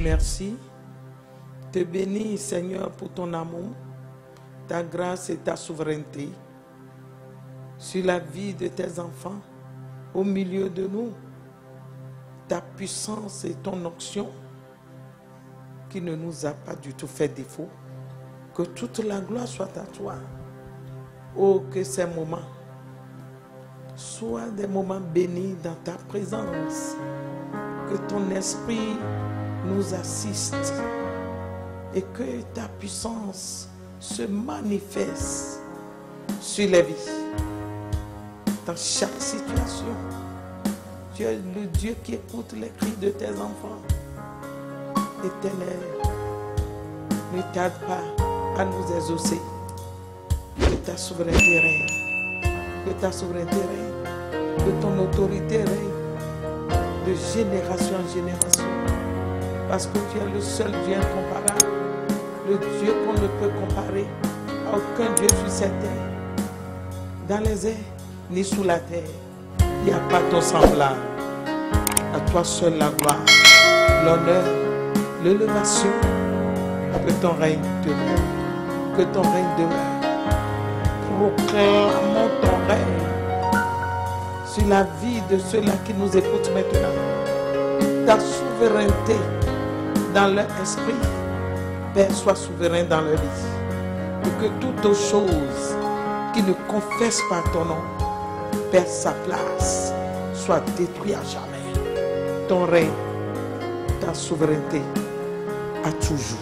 merci. Te bénis, Seigneur, pour ton amour, ta grâce et ta souveraineté sur la vie de tes enfants, au milieu de nous. Ta puissance et ton onction qui ne nous a pas du tout fait défaut. Que toute la gloire soit à toi. Oh, que ces moments soient des moments bénis dans ta présence. Que ton esprit nous assiste et que ta puissance se manifeste sur les vies, dans chaque situation. Tu es le Dieu qui écoute les cris de tes enfants. Éternel, ne tarde pas à nous exaucer. Que ta souveraineté règne, que ta souveraineté règne, que ton autorité règne de génération en génération. Parce que tu es le seul Dieu incomparable, le Dieu qu'on ne peut comparer à aucun Dieu sur cette terre, dans les airs, ni sous la terre. Il n'y a pas ton semblable. À toi seul la gloire, l'honneur, l'élévation. Que ton règne demeure. Que ton règne demeure. Proclamons ton règne sur la vie de ceux-là qui nous écoutent maintenant. Ta souveraineté dans leur esprit, Père, sois souverain dans leur vie. Et que toute chose qui ne confesse pas ton nom perd sa place, soit détruit à jamais. Ton règne, ta souveraineté, à toujours.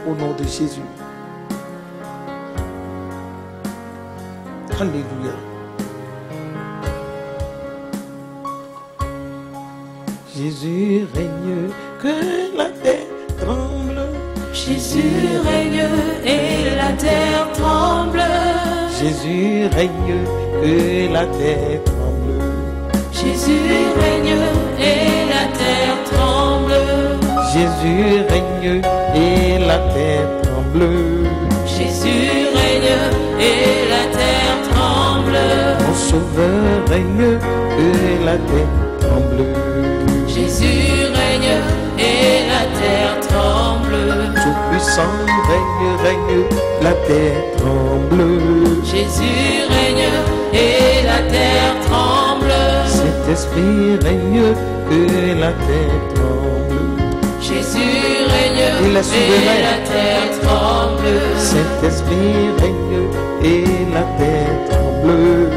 Au nom de Jésus. Alléluia. Jésus règne, que la terre tremble. Jésus règne et la terre tremble. Jésus règne, que la terre tremble. Jésus règne et la terre tremble. Jésus règne et la terre tremble. Jésus règne et la terre tremble. Mon sauveur règne et la terre tremble. Jésus règne et la terre tremble. Tout-puissant règne, la terre tremble. Jésus règne et la terre tremble. Saint-Esprit règne et la terre tremble. Jésus règne Il est souverain. et la terre tremble. Saint-Esprit règne et la terre tremble.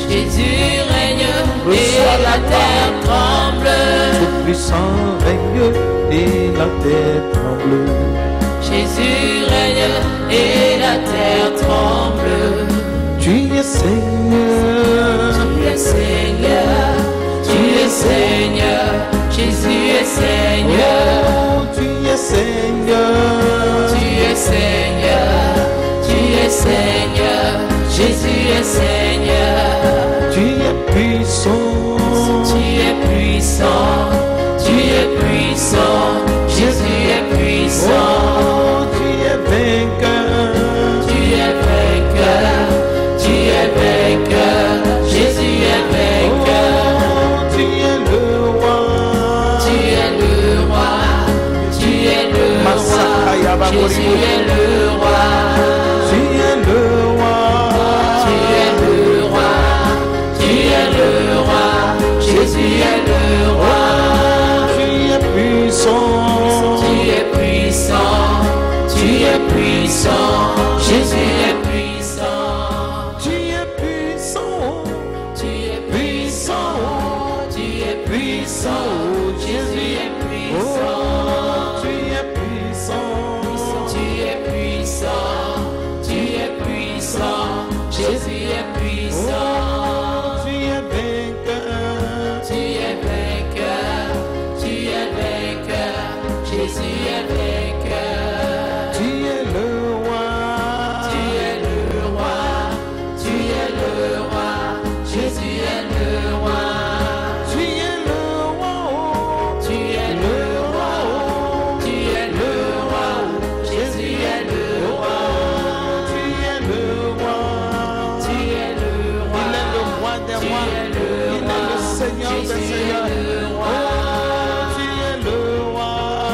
Jésus règne et la terre tremble. Tout-puissant règne et la terre tremble. Jésus règne et la terre tremble. Tu es Seigneur. Tu es Seigneur, tu es Seigneur. Jésus est Seigneur. Oh, tu es Seigneur. Tu es Seigneur, tu es Seigneur. Jésus est Seigneur. Tu es puissant. Tu es puissant, tu es puissant. Jésus est puissant. Oh, tu es vainqueur. Tu es vainqueur, tu es vainqueur. Jésus est vainqueur. Oh, tu es le roi. Tu es le roi, tu es le roi. Jésus est le roi. Tu es le roi. Tu es le roi, tu es le roi. Jésus est le roi. Tu es puissant. Tu es puissant, tu es puissant. Jésus est puissant. Tu es puissant. Tu es puissant, tu es puissant. Jésus est puissant. Oh, tu es puissant. Tu es puissant, tu es puissant. Jésus est puissant. Oh, tu es vainqueur. Tu es vainqueur, tu es vainqueur. Jésus est vainqueur. Tu es le roi. Tu es le roi, tu es le roi. Jésus est le roi. Tu es le roi. Tu es le roi, tu es le roi. Jésus est le roi. Tu es le roi. Tu es le roi. Il est le roi des Tu rois. es le Il roi. est le Seigneur des Jésus est seigneurs. le roi. Oh, tu es le roi.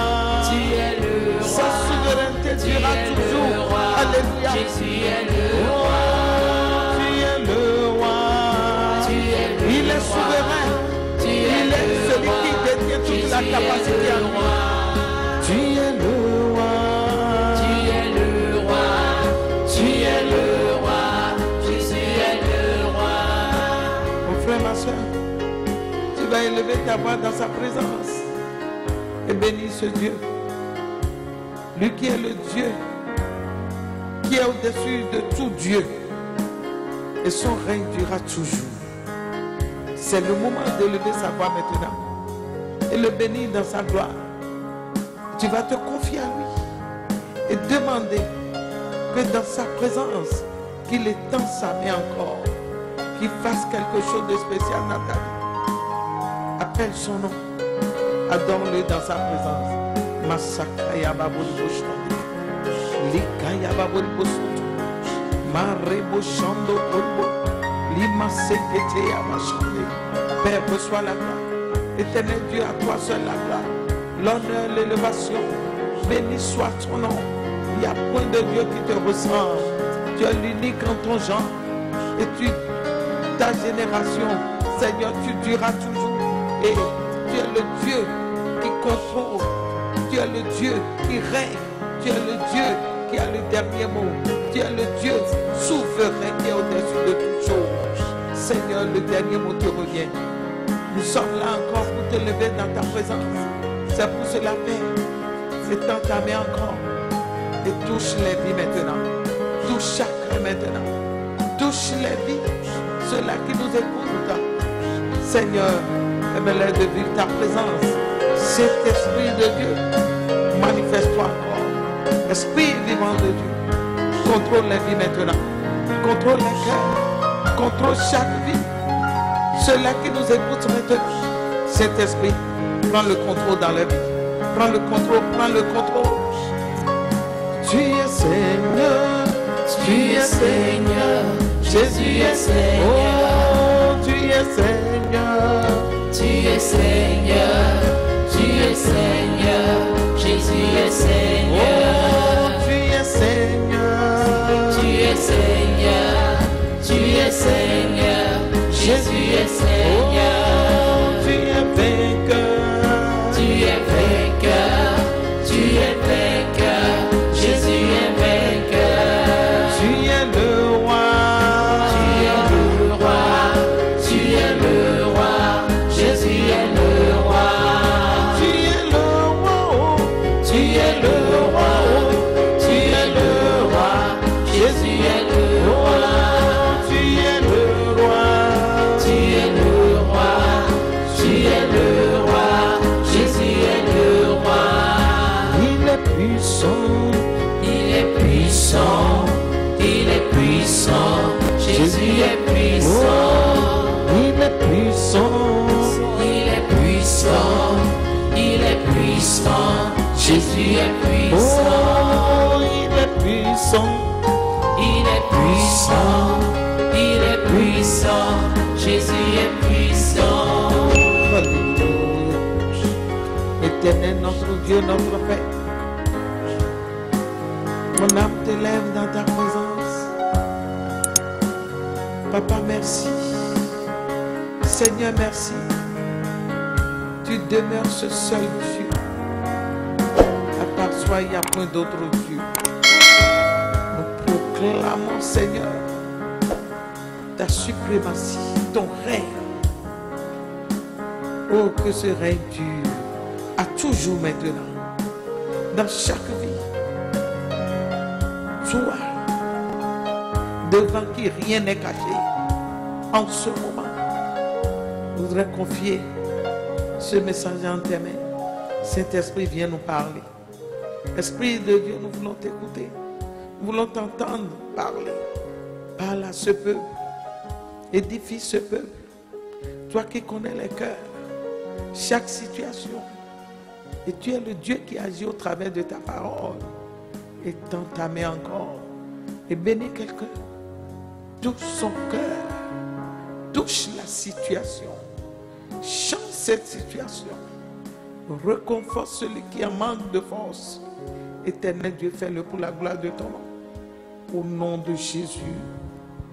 Il est souverain. Il est celui qui détient toute la capacité à nous. Tu es le roi. Tu es le roi. Tu es le roi. Jésus est le roi. Mon frère, ma soeur, tu vas élever ta voix dans sa présence et bénir ce Dieu. Lui qui est le Dieu, qui est au-dessus de tout Dieu. Et son règne durera toujours. C'est le moment d'élever sa voix maintenant et le bénir dans sa gloire. Tu vas te confier à lui et demander que dans sa présence, qu'il étende sa main encore, qu'il fasse quelque chose de spécial dans ta vie. Appelle son nom, adore-le dans sa présence. Masakaya baboli boshande, likaya baboli bosoto, marebo shando kolbo, lima sekete ya machande. Père, reçois la gloire. Éternel Dieu, à toi seul la gloire, l'honneur, l'élévation. Béni soit ton nom. Il n'y a point de Dieu qui te ressemble. Tu es l'unique en ton genre. Et ta génération, Seigneur, tu dureras toujours. Et tu es le Dieu qui contrôle. Tu es le Dieu qui règne. Tu es le Dieu qui a le dernier mot. Tu es le Dieu souverain qui est au-dessus de toutes choses. Seigneur, le dernier mot te revient. Nous sommes là encore pour te lever dans ta présence. C'est pour cela, Père. Étends ta main encore et touche les vies maintenant. Touche chacun maintenant. Touche les vies, ceux-là qui nous écoutent. Seigneur, aime-les de vivre ta présence. Cet esprit de Dieu, manifeste-toi encore. Esprit vivant de Dieu, contrôle les vies maintenant. Contrôle les cœurs. Contrôle chaque vie. Ceux-là qui nous écoutent maintenant. Cet esprit, prends le contrôle dans la vie. Prends le contrôle, prends le contrôle. Tu es Seigneur, Tu es Seigneur, Jésus est Seigneur. oh, tu es Seigneur. Tu es Seigneur, tu es Seigneur, Jésus est Seigneur. Oh, tu es Seigneur. Tu es Seigneur, tu es Seigneur, Jésus est Seigneur. Oh, tu es vainqueur. Tu es vainqueur, tu es vainqueur, Jésus est vainqueur. Tu es le roi. Tu es le roi, tu es le roi, Jésus est le roi. Tu es le roi. Oh. Tu es le roi, tu es le roi, Jésus est le roi. Tu es le roi. Tu es le roi, tu es le roi, Jésus est le roi. Il est puissant. Il est puissant, il est puissant, Jésus est puissant. Il est puissant. Il est puissant, il est puissant, Jésus est puissant. Oh, il est puissant. Il est puissant, il est puissant, Jésus est puissant. Alléluia. Éternel, notre Dieu, notre Père. Mon âme t'élève dans ta présence. Papa, merci. Seigneur, merci. Tu demeures ce seul Dieu. À part toi, il n'y a point d'autre Dieu. Nous proclamons, Seigneur, ta suprématie, ton règne. Oh, que ce règne dure à toujours maintenant, dans chaque vie. Toi, devant qui rien n'est caché, en ce moment, je voudrais confier ce message en tes mains. Saint-Esprit, viens nous parler. Esprit de Dieu, nous voulons t'écouter. Nous voulons t'entendre parler. Parle à ce peuple. Édifie ce peuple. Toi qui connais les cœurs, chaque situation. Et tu es le Dieu qui agit au travers de ta parole. Étends ta main encore et bénis quelqu'un. Touche son cœur. Touche la situation. Change cette situation. Reconforte celui qui en manque de force. Éternel Dieu, fais-le pour la gloire de ton nom. Au nom de Jésus.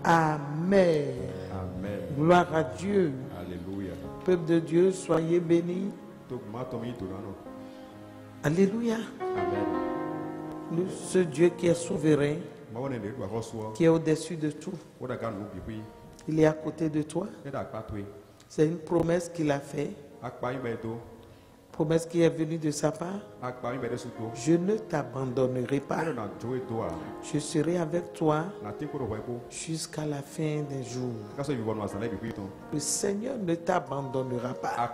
Amen. Amen. Gloire à Dieu. Alléluia. Peuple de Dieu, soyez bénis. Alléluia. Amen. Ce Dieu qui est souverain, qui est au-dessus de tout, il est à côté de toi. C'est une promesse qu'il a faite. Promesse qui est venue de sa part. Je ne t'abandonnerai pas. Je serai avec toi jusqu'à la fin des jours. Le Seigneur ne t'abandonnera pas.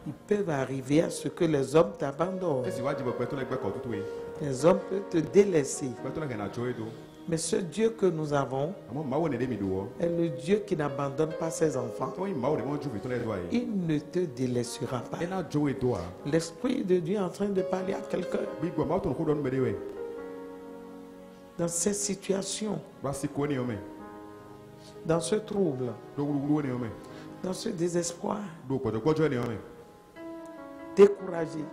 Ils peuvent arriver à ce que les hommes t'abandonnent. Les hommes peuvent te délaisser. Mais ce Dieu que nous avons est le Dieu qui n'abandonne pas ses enfants. Il ne te délaissera pas. L'Esprit de Dieu est en train de parler à quelqu'un dans cette situation, dans ce trouble, dans ce désespoir, découragé.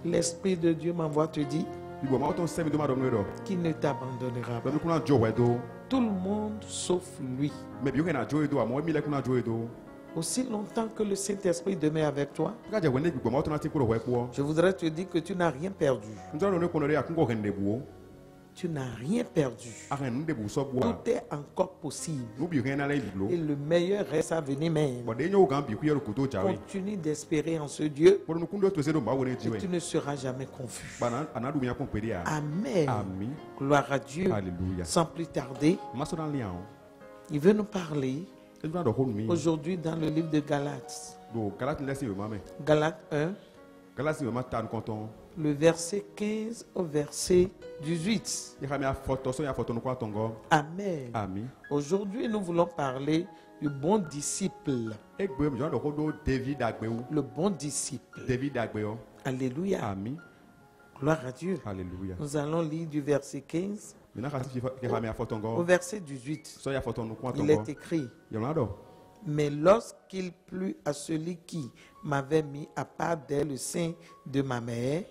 L'Esprit de Dieu m'envoie te dire qu'il ne t'abandonnera pas. Tout le monde sauf lui. Aussi longtemps que le Saint-Esprit demeure avec toi, je voudrais te dire que tu n'as rien perdu. Tu n'as rien perdu. Tout est encore possible. Et le meilleur reste à venir même. Continue d'espérer en ce Dieu et tu ne seras jamais confus. Amen. Gloire à Dieu. Alléluia. Sans plus tarder, il veut nous parler aujourd'hui dans le livre de Galates. Galates 1. Le verset 15 au verset 18. Amen. Aujourd'hui, nous voulons parler du bon disciple. Le bon disciple. Alléluia. Amen. Gloire à Dieu. Alléluia. Nous allons lire du verset 15 au verset 18. Il est écrit: mais lorsqu'il plut à celui qui m'avait mis à part dès le sein de ma mère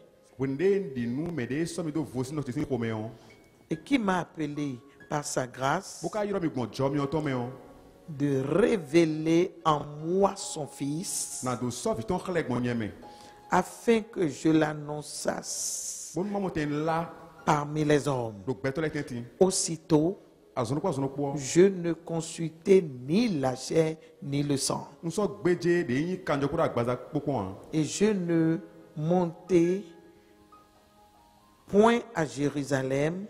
et qui m'a appelé par sa grâce de révéler en moi son Fils, afin que je l'annonçasse parmi les hommes. Aussitôt, je ne consultais ni la chair ni le sang. Et je ne montais point à Jérusalem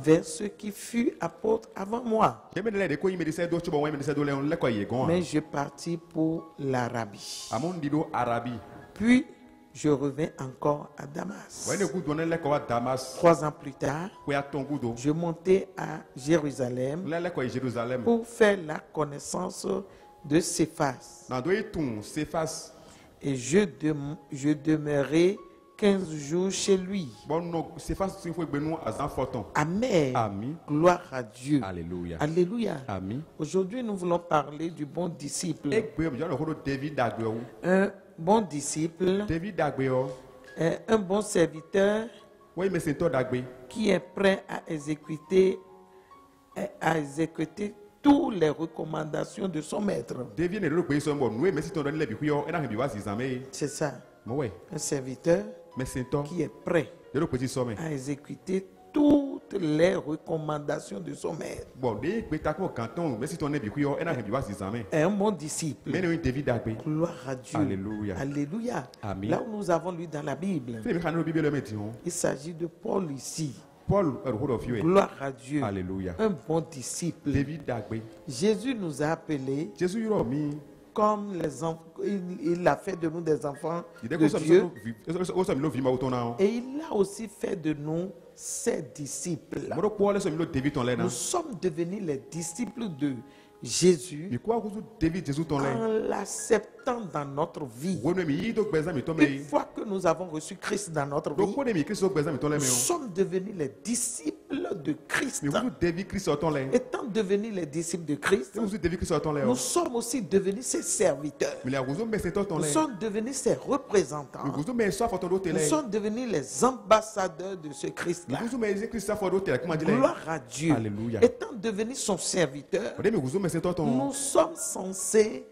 vers ceux qui furent apôtres avant moi. Mais je partis pour l'Arabie. Puis je revins encore à Damas. 3 ans plus tard, je montai à Jérusalem pour faire la connaissance de Céphas. Et je demeurai 15 jours chez lui. Amen. Gloire à Dieu. Alléluia. Alléluia. Amen. Aujourd'hui, nous voulons parler du bon disciple. Un bon disciple est un bon serviteur qui est prêt à exécuter toutes les recommandations de son maître. C'est ça. Un serviteur qui est prêt à exécuter toutes les recommandations de son maître. Et un bon disciple. Gloire à Dieu. Alléluia. Alléluia. Amen. Là où nous avons lu dans la Bible, il s'agit de Paul ici. Gloire à Dieu. Alléluia. Un bon disciple. Jésus nous a appelés comme les enfants. Il a fait de nous des enfants de Dieu. Et il a aussi fait de nous ses disciples. Nous sommes devenus les disciples de Jésus en l'acceptant dans notre vie. Une fois que nous avons reçu Christ dans notre vie, nous sommes devenus les disciples de Christ, Mais vous devez Christ sur ton lait. étant devenus les disciples de Christ, Vous devez Christ sur ton lait. nous sommes aussi devenus ses serviteurs. Mais la raison mais c'est ton Nous lait. sommes devenus ses représentants. Mais vous mais soit ton autre Nous lait. sommes devenus les ambassadeurs de ce Mais Christ-là. vous mais Christ sur ton autre comment dire. Gloire à Dieu. Alléluia. Étant devenus son serviteur, Mais vous mais c'est ton. nous sommes censés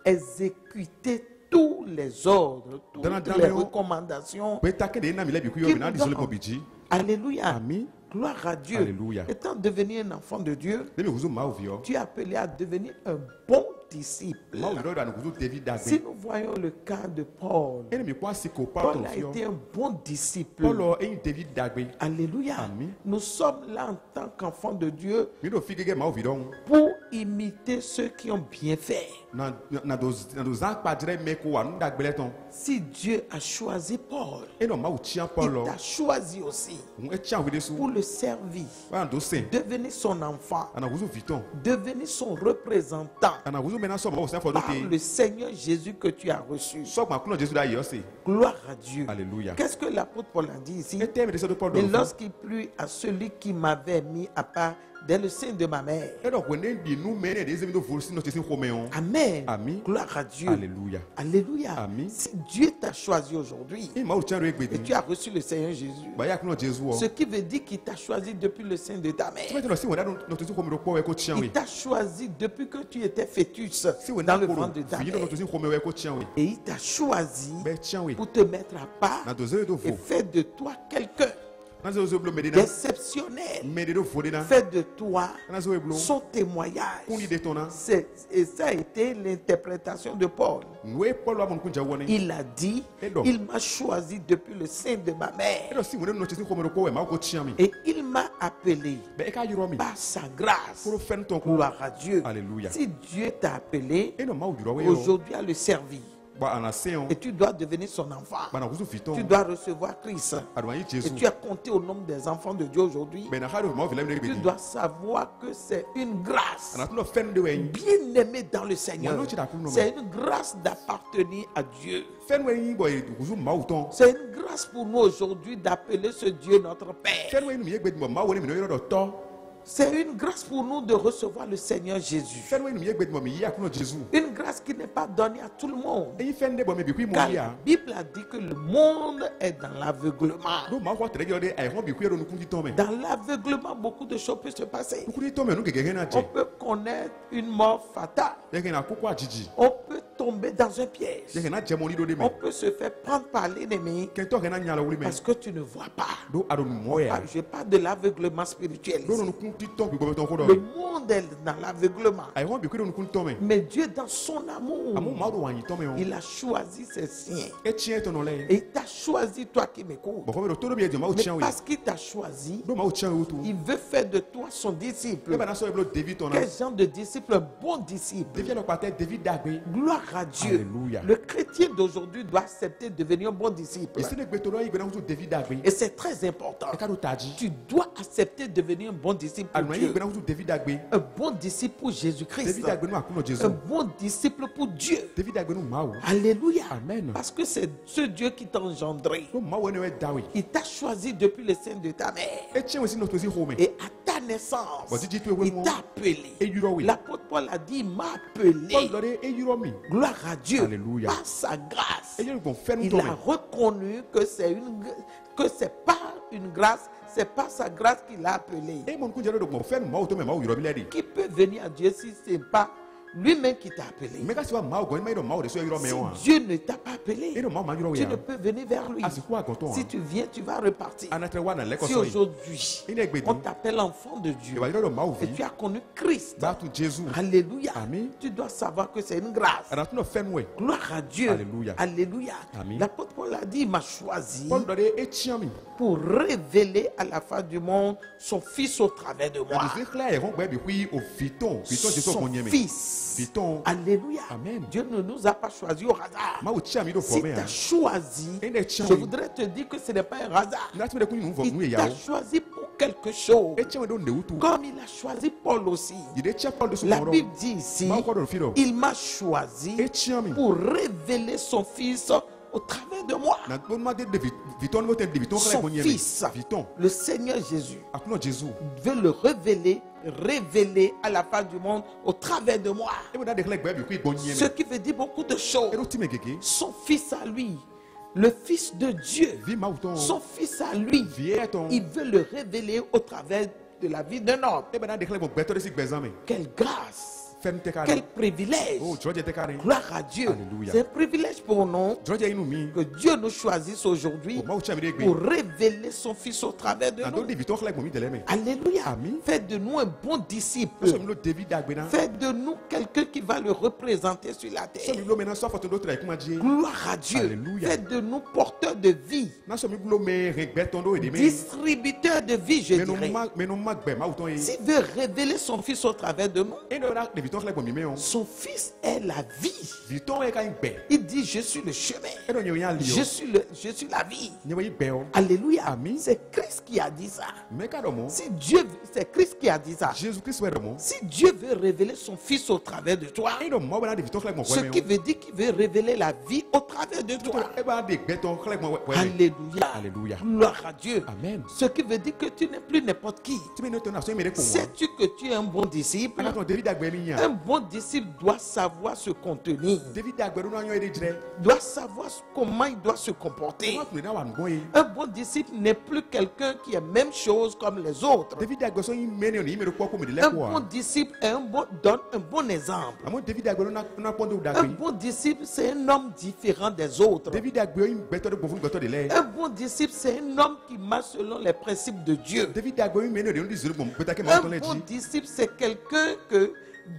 exécuter tous les ordres, toutes les recommandations. Peut taquer des nami les bikuyo na disole ko biji. Alléluia. Amen. Gloire à Dieu. Alléluia. Étant devenu un enfant de Dieu, Mais vous ma ovio. tu es appelé à devenir un bon disciple. Ma ovio da vous David Si dagbe. nous voyons le cas de Paul, Et me quoi siko Paul Paul a été un bon disciple. Paul et David dagbe. Alléluia. Amen. Nous sommes là en tant qu'enfants de Dieu Mi do figege ma ovio. pour imiter ceux qui ont bien fait. Na dos akpadre me ko wa ndagbe leton. Si Dieu a choisi Paul, Et non ma ou tia il Paul. t'a choisi aussi On tia wi desu. pour le servir, Wa do se. devenir son enfant, Ana vous viton. devenir son représentant Ana vous mena so ma o se for do par te. le Seigneur Jésus que tu as reçu. So ma kuno Jésus da yo se. Gloire à Dieu. Alléluia. Qu'est-ce que l'apôtre Paul a dit ici? Et thème de ce de Paul. Et lorsqu'il plut à celui qui m'avait mis à part dès le sein de ma mère. Et donc, on est dit nous mener des amis de volsi notre sin roméon. Amen. Amen. Gloire à Dieu. Alléluia. Alléluia. Amen. Si Dieu t'a choisi aujourd'hui Et ma ou tient et regbe. tu as reçu le Seigneur Jésus, Ba ya kuno Jésus. ce qui veut dire qu'il t'a choisi depuis le sein de ta Tu mère. vois si on a notre sin roméo ko e ko tient Il oui. t'a choisi depuis que tu étais fœtus Si on dans a le ko ventre de ta vi mère. notre sin roméo e ko tient oui. Et il t'a choisi Be tient oui. pour te mettre à part Na doze do et vo. faire de toi quelqu'un Na zo blo medina. d'exceptionnel. Mede do vodena. Faire de toi Na zo blo. son témoignage. Kundi de tona. Et ça a été l'interprétation de Paul. Nous Paul wa mon kunja woni. Il a dit, Et donc? il m'a choisi depuis le sein de ma Et mère. donc si on est notre sin roméo ko e ma ko tient mi. Et il m'a appelé Be e ka yiro mi. par sa grâce. Pour faire ton ko. Gloire à Dieu. Alléluia. Si Dieu t'a appelé Et non ma ou yiro we. aujourd'hui à le servir, Ba ana seon. et tu dois devenir son enfant, Ba na vous viton. tu dois recevoir Christ, Adwa yi et Jésus. tu as compté au nombre des enfants de Dieu aujourd'hui, Ben na hado ma vile tu regbe. dois savoir que c'est une grâce Ana tuno fen de we. bien aimée dans le Seigneur. C'est une grâce d'appartenir à Dieu. Fen we yin boy vous ma ou ton. C'est une grâce pour nous aujourd'hui d'appeler ce Dieu notre Père. Fen we nu mi egbe ma woni mi no yoro do to. C'est une grâce pour nous de recevoir le Seigneur Jésus. Fen we nu mi egbe mi yi akuno Jésus. Une grâce qui n'est pas donnée à tout le monde. Eyin fen de bo mi bi ku mo Car ya. la Bible a dit que le monde est dans l'aveuglement. Do ma ko tere de ai hon bi ku yoro nu kundi ton me. Dans l'aveuglement, beaucoup de choses peuvent se passer. Kundi ton me nu gege na On je. peut connaître une mort fatale. Yeke na koko ajiji. On peut tomber dans un piège. Yeke na je moni do de me. On peut se faire prendre par l'ennemi Ken to na nyala wuli me. parce que tu ne vois pas. Do ado nu mo ya. Je parle de l'aveuglement spirituel. Do ici. nu kundi ton bi go ton ko do. Le monde est dans l'aveuglement. Ai hon bi ku do nu kundi ton me. Mais Dieu, dans son amour, Amu ma do wan yi ton me on. il a choisi ses siens. E tien ton no le. Et il t'a choisi, toi qui m'écoutes. Bo ko me do to do bi e ma o Mais tien oui. parce qu'il t'a choisi, Do ma o tien o to. il veut faire de toi son disciple. E ba na so e blo David ton na. Quel genre de disciple? Un bon disciple. David lo pate David dagbe. Gloire à Dieu. Alléluia. Le chrétien d'aujourd'hui doit accepter de devenir un bon disciple. Et si ne gbe to do yi gbe na David dagbe. Et c'est très important. E ka do taji. Tu dois accepter de devenir un bon disciple pour Alma yi Dieu. gbe na David dagbe. Un bon disciple pour Jésus-Christ. David dagbe nu akuno Jésus. Un bon disciple pour Dieu. David dagbe nu ma o. Alléluia. Amen. Parce que c'est ce Dieu qui t'a engendré. Do ma o ne we dawi. Il t'a choisi depuis le sein de ta mère. E tien we si notre si home. Et à ta naissance, Bon, si tu es il t'a appelé. E yuro oui. L'apôtre Paul a dit, il m'a Paul appelé. do de e yuro mi. Gloire à Dieu. Alléluia. Par sa grâce. E yuro gon fen Il ton a reconnu que c'est pas une grâce, c'est pas sa grâce qui l'a appelé. E mon ku jero do mo fen ma o to me ma o yuro bi le di. Qui peut venir à Dieu si c'est pas lui-même qui t'a appelé? Me ka si wa ma o go me do ma o de so yuro me Si o. Dieu ne t'a pas E appelé, do ma ma yuro tu ya. ne peux venir vers lui. Asi ku agoton. Si tu viens, tu vas repartir. Anatre wa na le ko Si so yi. aujourd'hui, Ine gbe on di. t'appelle enfant de E Dieu wa yuro do ma o et vi. tu as connu Christ, Ba tu Jésus. alléluia, Amen. tu dois savoir que c'est une grâce. Ana tu no fen we. Gloire à Dieu. Alléluia. Alléluia. Amen. L'apôtre Paul a dit, il m'a choisi Paul do de e tien mi. pour révéler à la face du monde son fils au travers de Ya moi. de clair e ron gbe bi ku o fiton. Fiton Jésus Son ko nyeme. fils. Fiton. Alléluia. Amen. Dieu ne nous a pas choisi au hasard. Ma o tien mi do Si formé. tu as choisi, Et des tiens, je oui. voudrais te dire que ce n'est pas un hasard. Na tu me de ku nu vo nu Il ya t'a o. choisi pour quelque chose. E tien we do ne utu. Comme il a choisi Paul aussi. Il de tien Paul de so La ko ro. Bible dit ici, Ma ko do firo. il m'a choisi E tien mi. pour révéler son fils au travers de moi. Na bonma de viton mo ten viton Son khle bonye. fils, Viton. le Seigneur Jésus, Akuno Jésus. veut le révéler à la face du monde au travers de moi. E mo da de khle gbe bi ku bonye. Ce qui veut dire beaucoup de choses. E do ti me gege. Son fils à lui, le fils de Dieu, Vi ma uton. son fils à lui, Vieton. il veut le révéler au travers de la vie d'un homme. E ba da de khle bon beto de si gbezame. Quelle grâce, Fem te kare. quel privilège. Oh, George te kare. Gloire à Dieu. Alléluia. C'est un privilège pour nous George inu mi. que Dieu nous choisisse aujourd'hui O ma ucha mi de pour gbe. révéler son fils au travers de Na do nous. de viton khle bon mi de le me. Alléluia. Amen. Faites de nous un bon disciple. So mi lo David dagbe na. Faites de nous quelqu'un qui va le représenter sur la So mi terre. lo me na so foto do tra kuma die. Gloire à Dieu. Alléluia. Faites de nous porteurs de vie, Na so mi lo me regbe ton do e de me. distributeurs de vie, je Me no dirais. ma gbe ma uton e. S'il veut révéler son fils au travers de nous, E no da de viton khle bon mi me on. son fils est la vie. Viton e ka gbe. Il dit, je suis le chemin. E do nyo yan li Je o. suis la vie. Nyo yi gbe o. Alléluia. Amen. C'est Christ qui a dit ça. Me ka do mo. Si Dieu, c'est Christ qui a dit ça. Jésus Christ we do mo. Si Dieu veut révéler son fils au travers de toi, E do mo ba na de viton khle bon ce we me qui on. veut dire qu'il veut révéler la vie au travers de toi. E ba de gbe ton khle bon we me. Alléluia. Alléluia. Gloire à Dieu. Amen. Ce qui veut dire que tu n'es plus n'importe qui. Ti me no ton aso me de ko wa. Sais-tu que tu es un bon disciple? Ana ton David dagbe mi Un yan. bon disciple doit savoir se contenir, David dagbe no anyo e de jire. doit savoir comment il doit se comporter. Ma kun na wa ngo e. Un bon disciple n'est plus quelqu'un qui est même chose comme les autres. David dagbe so yin me ne ni me do ko ko me de le Un ko bon wa. disciple donne un bon exemple. Amo David dagbe no na pondo Un dagbe. bon disciple, c'est un homme différent des autres. David dagbe yin beto de bofun beto de le. Un bon disciple, c'est un homme qui marche selon les principes de Dieu. David dagbe yin me ne de ndi zuru bon beta ke ma Un ton le bon di. disciple, c'est quelqu'un que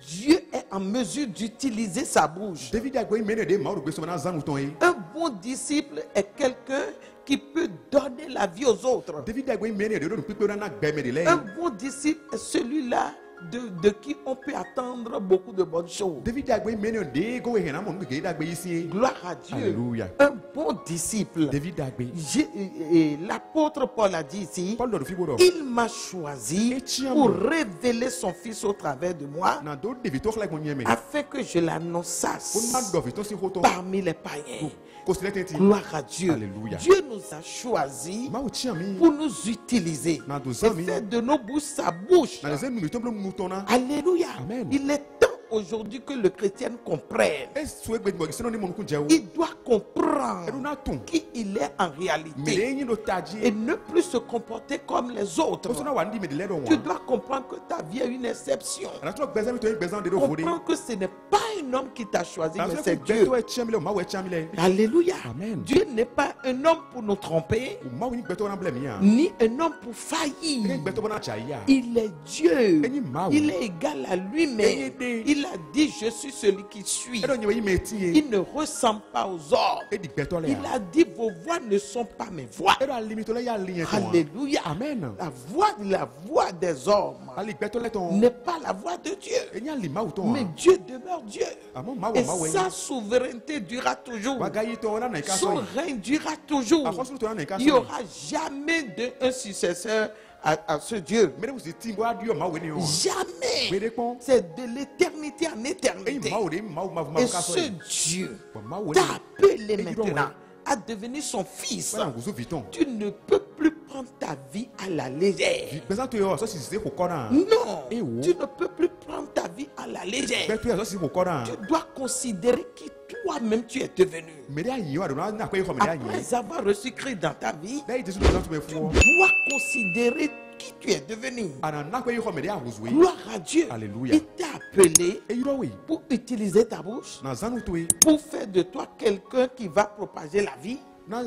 Dieu est en mesure d'utiliser sa bouche. David dagbe yin me ne de ma o gbe so na zan ton e. Un bon disciple est quelqu'un qui peut donner la vie aux autres. David dagbe yin me ne de do pipe na gbe me de le. Un bon disciple est celui-là de qui on peut attendre beaucoup de bonnes choses. David dagbe yin me ne de go e na mo ngi dagbe yi si. Gloire à Dieu. Alléluia. Un bon disciple. David dagbe. Et l'apôtre Paul a dit ici, Paul do fi bodo. il m'a choisi Et tiens, pour moi. révéler son fils au travers de moi, Na do David to khle bon yeme. afin que je Kon l'annonçasse ma do fi to si hoto. parmi les païens. Ko sile tenti. Gloire à Dieu. Alléluia. Dieu nous a choisis Ma o tia mi. pour nous utiliser Na do et zami. faire de nos bouches sa bouche. Na ze nu to blo nu to na. Alléluia. Amen. Il est temps aujourd'hui que le chrétien comprenne. E so egbe mo sino ni mo kun je o. Il doit E do comprendre na tun. qui il est en Me réalité de yin do taji. et ne plus se comporter comme les autres. Ko so na wa ndi me de le do Tu wa. dois comprendre que ta vie est une exception. Na to gbezami to yin gbezan de do fode. Comprends que ce n'est pas un homme qui t'a choisi, Na mais so c'est ko Dieu. beto e tia mi le ma we tia mi le. Alléluia. Amen. Dieu n'est pas un homme pour nous tromper, O ma wi beto na blem ya. ni un homme pour E faillir. beto bona cha ya. Il est Dieu. Eni ma Il wo. est égal à lui-même. Il a dit, je suis celui qui suis. E do nyewe yin me ti e. Il ne ressemble pas aux hommes. E di beto le Il ya. a dit, vos voix ne sont pas mes voix. E do alimi to le ya liyen ton. Alléluia. Amen. La voix des hommes Ali beto le ton. n'est pas la voix de Dieu. E nya li ma o ton. Mais Dieu demeure Dieu. Amo ma Et wo ma we. sa souveraineté durera toujours. Bagayi to na na ka Son so. règne durera toujours. Afosu to na ka Il n'y so. aura jamais un successeur à ce Dieu. Mere wusi ti bo adu ma we ni o. Jamais. Gbede pon. C'est de l'éternité en E éternité. ma o de ma Et ka so. ce Dieu Ma wo t'a ni. appelé Et dis donc, maintenant à devenir son fils. Wala nguzo viton. Tu ne peux plus prendre ta vie à la légère. Besan to yo so si se ko kona. Non, Eh oh. tu ne peux plus prendre ta vie à la légère. Beto ya so si ko kona. Tu dois considérer qui toi-même tu es devenu. Mere ayin wa do na ko yo me ayin. Après avoir reçu Christ dans ta vie, Dai Jesu do na to me tu fu. dois considérer qui tu es devenu. Ana na ko yo me ya huzu. Gloire à Dieu. Alléluia. Il t'a appelé E yiro we. pour utiliser ta bouche, Na zanu to e. pour faire de toi quelqu'un qui va propager la vie. Na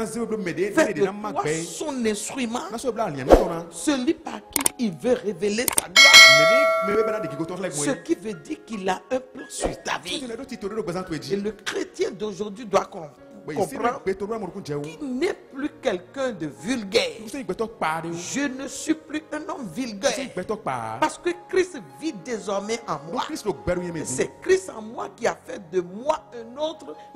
zero blo me de Faire de de na ma toi gbe. son instrument, Na so bla alian to na. celui par qui il veut révéler sa gloire. Me bana de ki go to like Ce mo. qui veut dire qu'il a un plan sur ta Tu vie. ne do ti to do besan to e Et ji. le chrétien d'aujourd'hui doit comprendre Be to do mo kun je o. qu'il n'est plus quelqu'un de vulgaire. Tu se gbe to pa de o. Je ne suis plus un homme Tu se vulgaire. gbe to pa. Parce que Christ vit désormais en Do moi. Christ lo gberu yen me di. C'est Christ en moi qui a fait de moi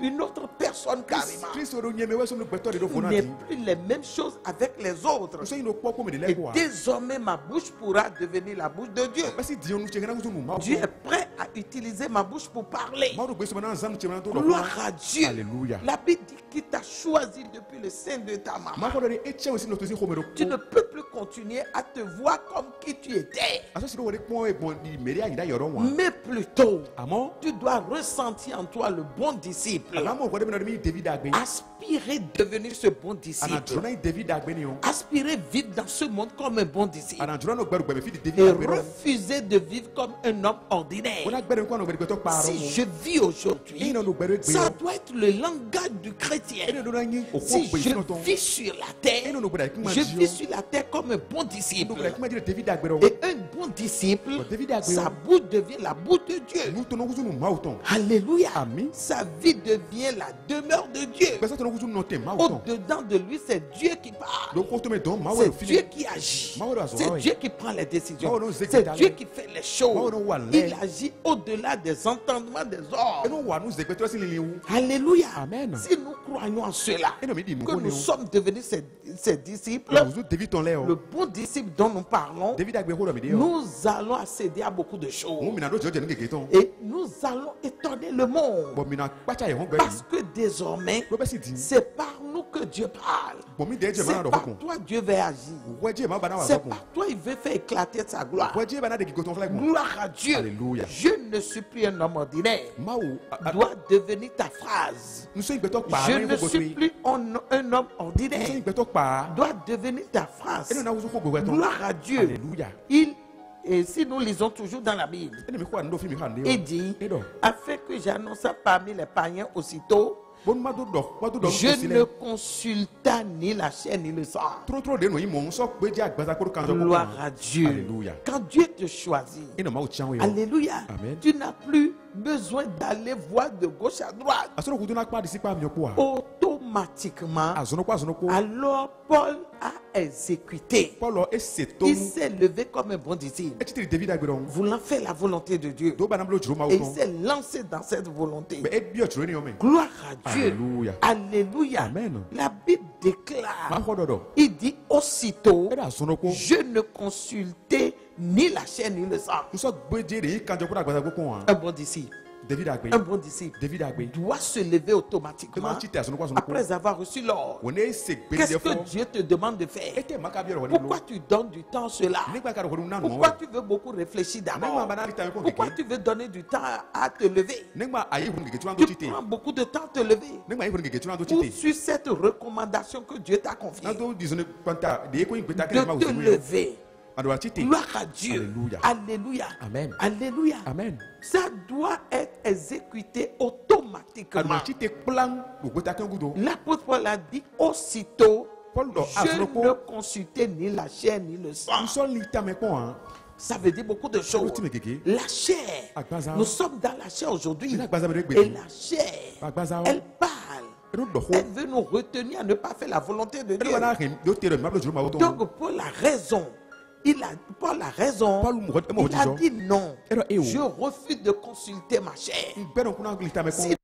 une autre personne carrément. Christ do yen me we so lo gbe to de do Il fona n'est di. plus les mêmes choses avec les autres. Tu se no po ko me de Et le ko. désormais, ma bouche pourra devenir la bouche de Dieu. Ba si di onu che ngana nguzo nu ma. Dieu est prêt à utilisé ma bouche pour parler. Mauro gbe so na nzam che na to do. Gloire à Dieu. Alléluia. La Bible dit qu'il t'a choisi depuis le sein de ta maman. Ma ko do eche aussi no to si homero. Tu ne peux plus continuer à te voir comme qui tu étais. Aso si do wori pon e bon di meri ayida yoro wa. Mais plutôt, Amo tu dois ressentir en toi le bon disciple. alamo ko de na mi David agbe. Aspirer devenir ce bon Ana disciple. jona David agbe ni o. Aspirer vivre dans ce monde comme un bon disciple. Ana jona no gberu gbe me fi David Et agbe ro. refuser de vivre comme un homme ordinaire. Ona gberu ko no gberu to paro Si mo. je vis aujourd'hui, Ino no gberu gbe ça yo. doit être le langage du chrétien. Ino do na yin o ko Si gbe je sino to. vis sur la terre, Ino no gberu ki ma je ji vis o. sur la terre comme un bon Ino disciple. gberu ki ma di David agbe ro. Et un bon disciple, David agbe sa yo. bouche devient la bouche de Dieu. Nu to no kuzu nu ma uton. Alléluia. Amen. Sa vie devient la demeure de Dieu. Gbe so to no kuzu no te ma uton. Au-dedans de lui, c'est Dieu qui parle. Do ko to me don ma wo C'est fini. Dieu qui agit. C'est Dieu qui prend les décisions. C'est Dieu qui fait les choses. Il agit au-delà des entendements des hommes. Eno wa nu zegbe to si lili wu. Alléluia. Amen. Si nous croyons en cela, Eno mi di mu que ko ni nous o. sommes devenus ses disciples, Le kuzu David ton le le o. bon disciple dont nous parlons, David agbe ko do mi de o. nous allons accéder à beaucoup de Mo choses. mi na do je ni gege ton. Et nous allons étonner le monde. Bo mi na pacha e hon gbe Parce ni. que désormais, Lo be si di. c'est par nous que Dieu parle. Bo mi de je ma na C'est do par ko. toi Dieu va agir. Wo je ma ba na wa C'est so ko. par toi il veut faire éclater sa gloire. Wo je ba na de gigo ton flag mo. Gloire à Dieu. Alléluia. Je ne suis plus un homme ordinaire. Ma wo. Doit devenir ta phrase. Nu so igbe to pa Je na ne ko go suis so. plus un homme Nu so ordinaire. igbe to pa. Doit devenir ta phrase. Eno na wo so ko go ton. Gloire à Dieu. Alléluia. Et si nous lisons toujours dans la Bible, Eno mi ko ando fi mi han de o. il dit, Edo. afin que j'annonce parmi les païens aussitôt, Bon ma do do. Wa do do je ne consulta ni la chair ni le sang. Trop de no imo so pe je agbaza ko kan so ko. Gloire à Dieu. Alléluia. Quand Dieu te choisit, Eno ma o chan we o. alléluia, Amen. tu n'as plus besoin d'aller voir de gauche à droite. Asoro kudu na pa di si pa mi o ko a. Automatiquement, Azono ko. alors Paul a exécuté. Paulo e seto. Il s'est levé comme un bon disciple, E ti David agbe ron. voulant faire la volonté de Dieu. Do ba na blo juro ma Et il uton. s'est lancé dans cette volonté. Be e bi o juro ni o me. Gloire à Dieu. Alléluia. Alléluia. Amen. La Bible Ma déclare, ko do do. il dit aussitôt, E da azono ko. je ne consultais ni la chair ni le sang. Nu so gbe je de kan jo ko agbaza ko kon Un a. bon disciple, David agbe. un bon disciple David agbe. doit se lever automatiquement Comment tu t'es azono ko azono ko. après avoir reçu l'ordre. Woni se gbe Qu'est-ce de que fo. Dieu te demande de faire? E te maka bi ro ni lo. Pourquoi tu donnes du temps à cela? Nígbà ka ro ko na no. Pourquoi tu veux beaucoup réfléchir Nígbà d'abord? ba na ri ta ko Pourquoi keke. tu veux donner du temps à te lever? Nígbà aye hu ngege tu an Tu do chite. prends beaucoup de temps à te lever Nígbà aye hu ngege tu an do pour chite. suivre cette recommandation que Dieu t'a confiée Na do dizone kwanta de ko ngbe ta de ke ma te uzimu. lever. Ado wa chite. Gloire à Dieu. Alléluia. Alléluia. Amen. Alléluia. Amen. Ça doit être exécuté Ado automatiquement. wa chite plan gbogbo ta kan gudo. L'apôtre Paul a dit aussitôt, Paul do je azono ne ko. consultais ni la chair ni le sang. Nu so li ta me kon an. Ça veut dire beaucoup de choses. Ultime gege. La chair. Agbaza. Nous sommes dans la chair aujourd'hui. Ina agbaza be de Et gbe. la chair, Agbaza o. elle parle. Eno do ho. Elle veut nous retenir à ne pas faire la volonté de Eno Dieu. ba na rin do tere ma blo juro ma uton. Donc Paul a raison. Paul a raison. Paul mo Il a dit non. Ero e o. Je refuse de consulter ma chair. Gbe don kuna li ta me kon. Si ma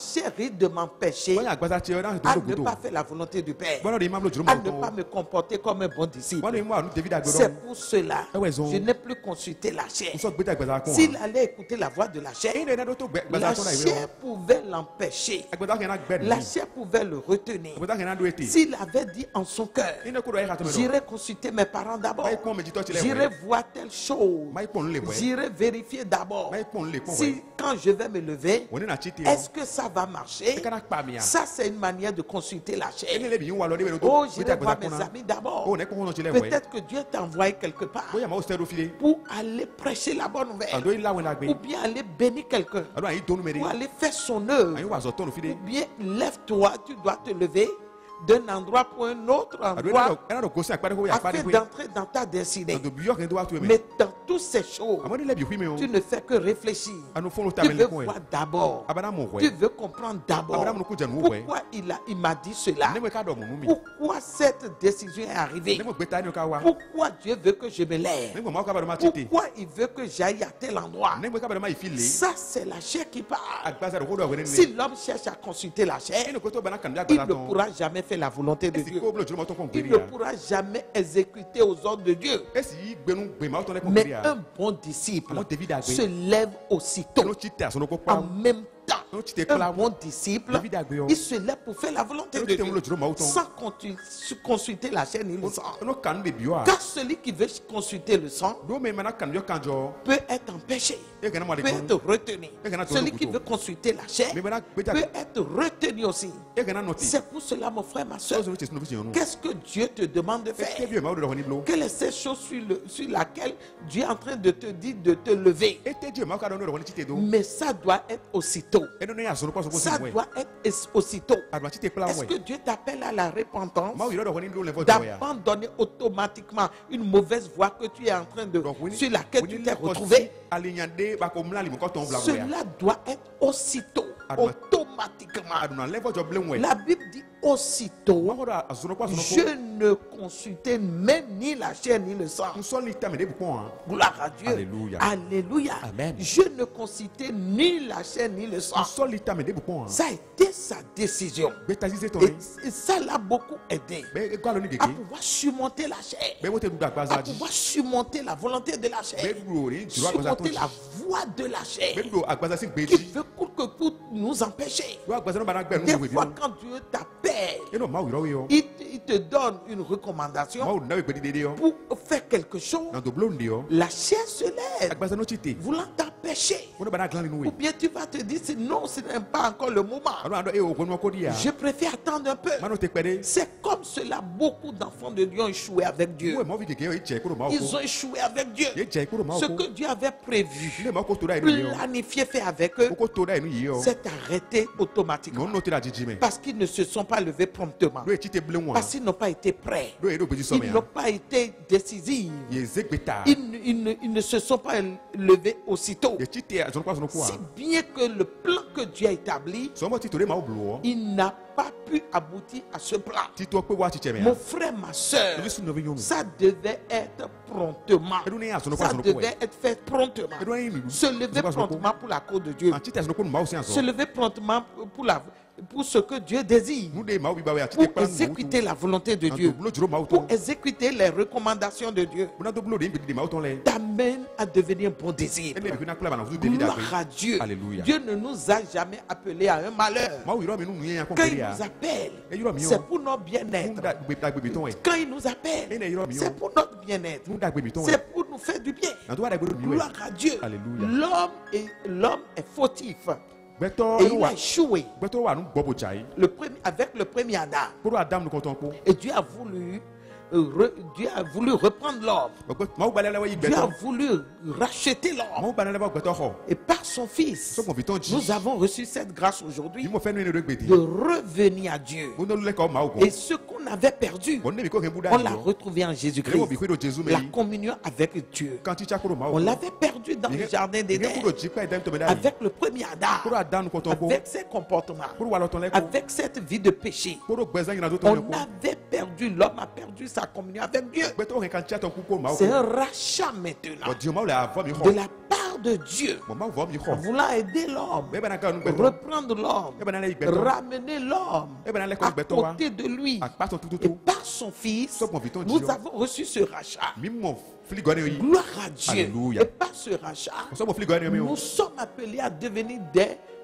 chair risque de m'empêcher Wọ́n yà gbàdá tí ọ̀dá à tó ne gbogbo. pas faire la volonté du Père, Wọ́n lọ rí máa jùlọ à máa ne pas tán. me comporter comme un bon disciple. Wọ́n lọ rí máa ní David C'est àgbẹ̀dọ́. pour cela Eh ouais, ils ont- je n'ai plus consulté la chair. N sọ gbẹ́dá gbẹ̀dá kan. S'il allait écouter la voix de la chair, Ẹ̀yin náà tó gbẹ̀dá la tó náà ìwé chair wọn. pouvait l'empêcher. Àgbẹ̀dá kìí náà gbẹ̀dá. La chair pouvait le retenir. Àgbẹ̀dá kìí náà dó ètè. S'il avait dit en son cœur, Ẹ̀yin náà kó lọ ẹ̀ka tó mẹ́lọ. j'irai consulter mes parents d'abord, Máyì pọ́n méjì tó tilẹ̀ j'irai wẹ̀. voir telle chose, Máyì pọ́n ń lè wẹ̀. j'irai vérifier d'abord. Máyì pọ́n ń lè pọ́n wẹ̀. Si quand je vais me lever, Wọ́n ní nà chi tè est-ce que ça va marcher? Ẹ kana pa mi à. Ça, c'est une manière de consulter la Ẹni chair. lè bí yín wà lọ níbẹ̀ tó Oh, gbẹ́dá j'irai voir gbẹ̀dá mes kan náà. amis d'abord. Ó nẹ́ kó wọ́n tilẹ̀ wẹ̀. Peut-être que Dieu t'a envoyé quelque part Bóyá màá ó sẹ́rù filé. pour aller prêcher la bonne nouvelle, Àdó yín láwọn la gbé. ou bien aller bénir quelqu'un, Àdó àyín tónú mẹ́rin. ou aller faire son œuvre, Àyín wà zọ tọ́nu filé. ou bien lève-toi, tu dois te lever d'un endroit pour un autre Àdó endroit ẹ̀rọ kò sí àpárẹ́ kó yà afin àpárẹ́ pé. d'entrer dans ta destinée. Àdó bí yọ̀kẹ́ tó wá tó yẹ mẹ́. Mais dans toutes ces choses, Àmọ́ nílẹ̀ bí wí mi o. tu ne fais que réfléchir. Ànú fóònù tá Tu mi veux lẹ́kùn ẹ̀. voir d'abord. Abana mọ̀ Tu wẹ̀. veux comprendre d'abord Abana mọ̀ kó jẹ̀ nù wẹ̀. pourquoi il m'a dit cela. Nígbà ká dọ̀ mọ̀ mú mi. Pourquoi cette décision est arrivée. Nígbà gbé ta ni ká wá. Pourquoi Dieu veut que je me lève. Nígbà máa kábàdọ̀ máa tètè. Pourquoi il veut que j'aille à tel endroit. Nígbà kábàdọ̀ máa ìfilè. Ça, c'est la chair qui parle. Àgbàsá rẹ̀ kó dọ̀ wẹ̀rẹ̀ Si nílé. l'homme cherche à consulter la chair, Ẹni kò tó bana kàn bí il àgbàsá ne tán. pourra jamais fait la volonté de esi Dieu, ko blo juro mo ton kon il gberi ne ya pourra jamais exécuter aux ordres de Dieu. esi yi gbenu gbe ma o ton le kon Mais gberi ya un bon disciple Àwọn David àgbẹ̀. se lève aussitôt. no chi te asono ko En pa même temps, No chi te un kla bon disciple, David àgbẹ̀ o il se lève pour faire la volonté no de chi te Dieu lo juro ma o ton sans consulter la chaîne ni le sang. no kan be bio a Car celui qui veut consulter le sang do me mana kan yo kan jo peut être empêché, e kana mo le peut kon être retenu. Et qu'on a Celui tout qui le veut consulter la chair me mana be peut ja être retenu aussi. e kana noti C'est pour cela, mon frère, ma soeur, so no chi no fi no qu'est-ce que Dieu te demande de e faire? bio ma o do ni blo Quelle est cette chose sur laquelle Dieu est en train de te dire de te lever? e te dio ma ka do no ni chi te do Mais ça doit être aussitôt. e no ya asono ko so ko Ça si mo doit être aussitôt. adwa chi te kla Est-ce mo que Dieu t'appelle à la repentance? ma o yiro do ni blo le vo jo ya D'abandonner automatiquement une mauvaise voie que tu es en train de, donc sur laquelle tu t'es retrouvé? alignande ba ko mla li mo ko ton bla mo ya Cela doit être aussitôt, Adma- automatiquement. aduna le vo jo ble mo La Bible dit aussitôt. ma ko do asono ko Je ne consultais même ni la chair ni le sang. so ni ta me de bu pon Gloire à Dieu. Alléluia. Alléluia. Amen. Je ne consultais ni la chair ni le sang. so li ta me de bu pon Ça a été sa décision. be ta si ton Et ça l'a beaucoup aidé be ko lo ni à deke pouvoir surmonter la chair, be mo te du da à gbaza ji pouvoir surmonter la volonté de la be chair, du ri juro agbaza ton surmonter ji la voie de la chair be du agbaza si gbe qui ji veut coûte que coûte nous empêcher. do agbaza no ba na gbe Des nu we bi fois, no quand Dieu t'appelle, e no ma o yiro we yo il te donne une ma recommandation o na we gbe dide yo pour faire quelque chose. na do blo ndi yo La chair se lève, agbaza no chi te voulant t'empêcher. mo no ba na glan ni Ou we bien tu vas te dire, non, ce n'est pas encore le moment. ado ado e o ko no ko dia Je préfère attendre un peu. ma no te pede C'est comme cela, beaucoup d'enfants de Dieu ont échoué avec Dieu. we mo vi keke yo e che ko ma o Ils ko ont échoué avec Dieu. e che ko ma o Ce ko que Dieu avait prévu, le ma ko to da ni yo planifié, fait avec eux, o ko to da ni yo s'est arrêté automatiquement. no no te da jiji me Parce qu'ils ne se sont pas levés promptement. do e chi te ble mo Parce qu'ils n'ont pas été prêts. do e do beji so me Ils ya n'ont pas été décisifs. ye zegbeta Ils ne se sont pas levés aussitôt. ye chi te asono ko asono ko Si bien que le plan que Dieu a établi, so mo ti to le ma o blo il n'a pas pu aboutir à ce plan. ti to pe wa chi che me Mon ya frère, ma soeur, Yesu no vi yo ça devait être promptement. e do ne asono ko Ça asono ko devait être fait promptement. e do ni mi Se lever promptement pour la cause de Dieu. an chi te asono ko ma o si Se aso lever promptement pour ce que Dieu désire. nu de ma o bi ba we a chi te Pour plan exécuter la volonté de an do Dieu. blo juro ma o Pour to exécuter les recommandations de Dieu. bu na do blo de bi de ma o ton le T'amène à devenir bon e disciple. le bi na kula ba na fu David Gloire agbe à Dieu. Alléluia. Dieu ne nous a jamais appelés à un malheur. ma o yiro mi nu yen ko Quand pe il ya nous appelle, e yiro mi yo c'est pour notre nu bien-être. da gbe bi ton e Quand il nous appelle, e ne yiro mi yo c'est pour notre bien-être. nu da gbe bi ton e C'est pour nous faire du bien. na do wa da gbe mi we Gloire à Dieu. Alléluia. L'homme est fautif gbeto et no il wa a échoué gbeto wa nu gbobo jai avec le premier Adam. ko do adam nu ko ton po Et Dieu a voulu reprendre l'homme. ma o balala wa yi Dieu a gbeto voulu racheter ma l'homme. o balala wa gbeto ho Et par son Fils, so mo vi ton ji nous avons reçu cette grâce aujourd'hui bi mo fe nu ni re gbe de di revenir à Dieu. mo no le ko ma o ko Et ce qu'on avait perdu, mo ne bi ko ke bu da on l'a yo retrouvé en le mo Jésus-Christ. bi ko do Jesu me La yi communion avec Dieu. kan ti cha ko ma o On l'avait perdu dans le jardin d'Éden ko do ji pa edem to me da yi avec le premier ko Adam, do adam nu ko ton po avec ses comportements, ko do wa lo ton le ko avec cette vie de péché. ko do gbezan yi na do ton le On ko avait perdu, l'homme a perdu sa communion avec Dieu. gbeto ke kan cha ton ku ko ma o C'est ko un rachat maintenant o di o ma o le avo mi de ho la part de Dieu, mo ma vo mi ho voulant aider l'homme, be ba na ka nu gbeto reprendre l'homme, e ba na le gbeto ramener l'homme e ba na le ko à gbeto wa côté de lui. a pa ton tutu Et to par son Fils, so mo vi ton nous ji avons reçu ce rachat. mi mo fili go ne yi Gloire à Dieu. Alléluia. Et par ce rachat, so mo fili go ne mi o nous sommes appelés à devenir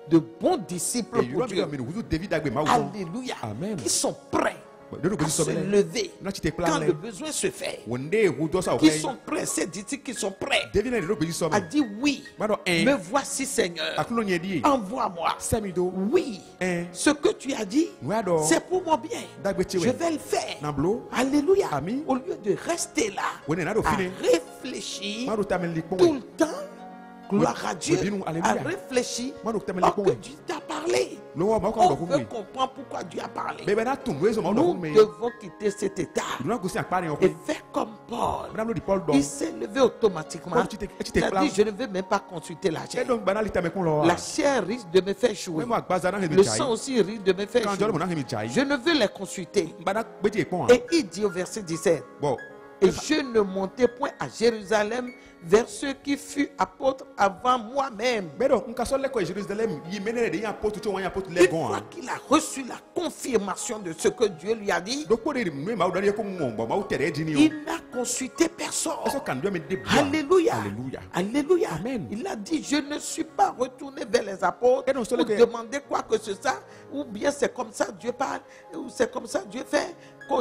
de bons disciples e pour yuro mi Dieu. mi nu David agbe ma o ton Alléluia. Amen. Qui sont prêts de do à beji so se me lever na chi te plan quand le le besoin se fait. wonde hu do sa o Qui kai sont prêts, ces disciples qui sont prêts David na do beji so à me dire oui. ma do Me voici, Seigneur. akulo nye di Envoie-moi. sami do Oui. Ce que tu as dit, wa do c'est pour mon bien. dagbe Je chewe vais le faire. na blo Alléluia. Amen. Au lieu de rester là, wone na do à fine réfléchir ma do tamen li pon tout le temps, gloire à Dieu, oui, nous, à alléluia. réfléchir. Moi, nous, t'aimes les Or que points. Dieu t'a parlé. lo wa ma ko On do veut ku comprendre pourquoi Dieu a parlé. be be na tun wezo ma do Nous ku me devons quitter cet état du na go si akpari o et ku faire comme Paul. madame lo di Paul do Il s'est levé automatiquement. Paul, tu t'es Il a plaint. dit, je ne vais même pas consulter la e chair. don gba na li tame kun lo La chair risque de me faire échouer. me mo agbaza na he mi Le jai sang aussi risque de me faire kan jolo mo échouer. na he mi jai Je ne veux les consulter. gba na gbeje pon Et il dit au verset 17, bo Et je ne montai point à Jérusalem vers ceux qui furent apôtres avant moi-même. Mais donc, on a solé quoi Jérusalem, il mène des apôtres, tu vois un apôtre Une les fois gants. qu'il a reçu la confirmation de ce que Dieu lui a dit, Donc pour dire même au dernier comme mon bon, au terrain d'union. il n'a consulté personne. Est-ce qu'on doit mettre des bois? Alléluia. Alléluia. Alléluia. Amen. Il a dit, je ne suis pas retourné vers les apôtres Et non, c'est pour le que- demander quoi que ce soit, ou bien c'est comme ça Dieu parle, ou c'est comme ça Dieu fait.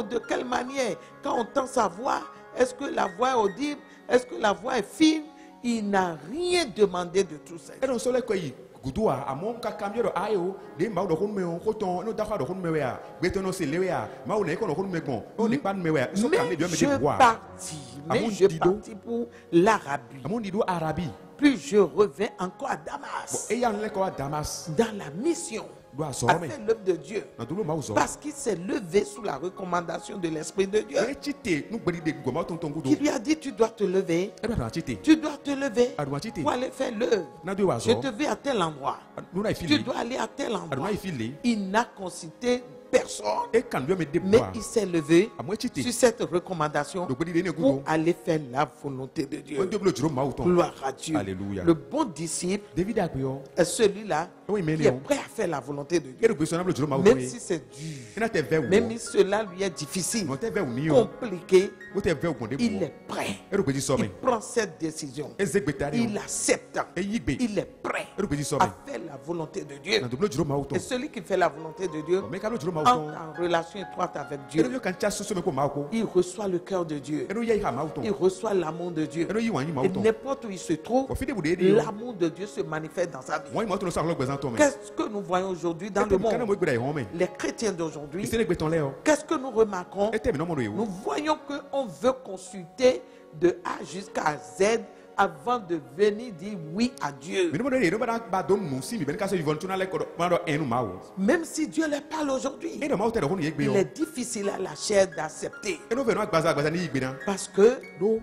De quelle manière, quand on entend sa voix, est-ce que la voix est audible, est-ce que la voix est fine? Il n'a rien demandé de tout ça. Et donc solé quoi Goudoua, à mon camion de Ayo, des mains de Honméon, Coton, nous d'accord de Honméa, Bétono c'est Léa, Mao n'est qu'on Honmégon, on n'est pas de Méa, ils sont Mais camions de je mettre des bois. partis, À mais mon je dido. partis pour l'Arabie. À mon dido Arabie, Puis je reviens encore à Damas, et il y a un école à Damas, dans la mission, doit à sortir. faire l'œuvre de Dieu. Dans tout le monde, Parce qu'il s'est levé sous la recommandation de l'Esprit de Dieu. et Tité, nous brillons des gourmands, tonton Goudou. Qui lui a dit, tu dois te lever. Et bien, Tité, Tu dois te lever à Douantité, pour aller faire l'œuvre. n'a deux Je oiseaux, te vais à tel endroit. nous n'a Tu filé, dois aller à tel à endroit. Douai filé, Il n'a consulté personne. et quand Dieu met des Mais bois, il s'est levé à moi Tité, sur cette recommandation donc brillons des pour goudou, aller faire la volonté de on Dieu. double le Mauton. Gloire à Dieu. Alléluia. Le bon disciple David Aguillon, est celui-là oui, mais qui est Léon, prêt à faire la volonté de et Dieu. le besoin de le Mauton, Même si c'est dur, il n'a pas vers même si cela lui est difficile, non, t'es vers Nio, compliqué, ou t'es vers Gondé, il est prêt. et le petit Il sommet, prend cette décision. et Zekbetari, Il accepte. et Yigbe, Il est prêt et le petit à sommet, faire la volonté de Dieu. dans double le Mauton, Et celui qui fait la volonté de Dieu mais quand le entre Mauton, en relation étroite avec et Dieu. le quand tu as ce que Mauko, Il reçoit le cœur de Dieu. et le Yaïha Mauton, Il reçoit l'amour de Dieu. et le Yiwan Et Mauton, n'importe où il se trouve, au fil des boudés, l'amour de Dieu se manifeste dans sa vie. moi, il m'a ça le présentant, mais Qu'est-ce que nous voyons aujourd'hui dans le quand monde? moi, il y a Les chrétiens d'aujourd'hui, il s'est les béton là, qu'est-ce que nous remarquons? et terminé mon Nous voyons qu'on veut consulter de A jusqu'à Z avant de venir dire oui à Dieu. mais nous ne pas donner nous si, mais quand ils vont tourner les codes, un ou mao, Même si Dieu leur parle aujourd'hui, et le Mauton, on y est il bien, est difficile à la chair d'accepter. et nous venons à Bazani Yigbe, Parce que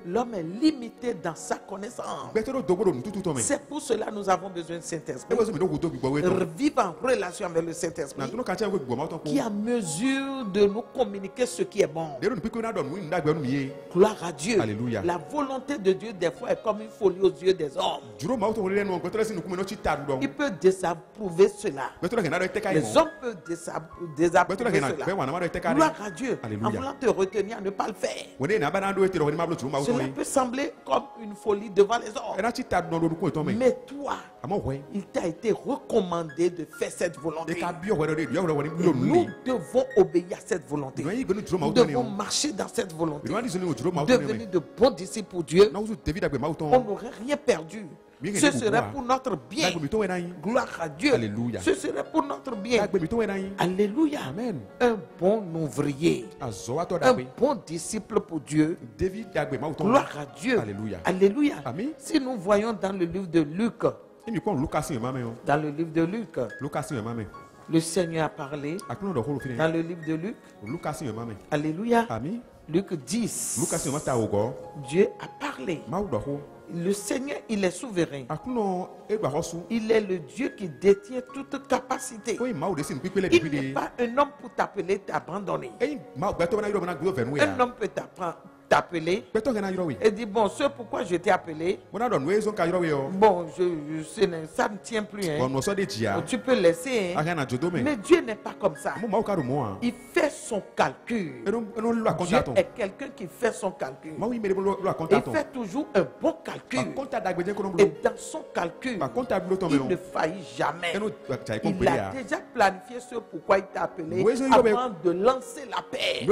l'homme est limité dans sa connaissance. Béton Dogo, tout homme, C'est pour cela que nous avons besoin de et Saint-Esprit. vous avez donc Vivre en relation avec le Saint-Esprit nous quand tu as qui est en mesure de nous communiquer ce qui est bon. Gloire à Dieu. Alléluia. La volonté de Dieu, des fois, est comme une folie aux yeux des hommes. Il peut désapprouver cela. Les hommes peuvent désapprouver cela. Gloire à Dieu. Alléluia. En voulant te retenir à ne pas le faire. Cela peut sembler comme une folie devant les hommes. Mais toi, il t'a été recommandé de faire cette volonté. Nous devons obéir à cette volonté. Nous devons marcher dans cette volonté. Devenir de bons disciples pour Dieu. On n'aurait rien perdu. Ce serait pour notre bien. Gloire à Dieu. Alléluia. Ce serait pour notre bien. Alléluia. Amen. Un bon ouvrier. Un bon disciple pour Dieu. Gloire à Dieu. Alléluia. Alléluia. Amen. Si nous voyons dans le livre de Luc, dans le livre de Luc, le Seigneur a parlé. Dans le livre de Luc, alléluia. Luc 10, Dieu a parlé. Le Seigneur, il est souverain. Il est le Dieu qui détient toute capacité. Il n'est pas un homme pour t'appeler, t'abandonner. Un homme peut t'appeler et dire, bon, ce pourquoi je t'ai appelé, bon, ça ne tient plus. Hein. Tu peux laisser. Hein. Mais Dieu n'est pas comme ça. Il fait son calcul. Dieu est quelqu'un qui fait son calcul. Il fait toujours un bon calcul. Et dans son calcul, il ne faillit jamais. Il a déjà planifié ce pourquoi il t'a appelé avant de lancer la paix.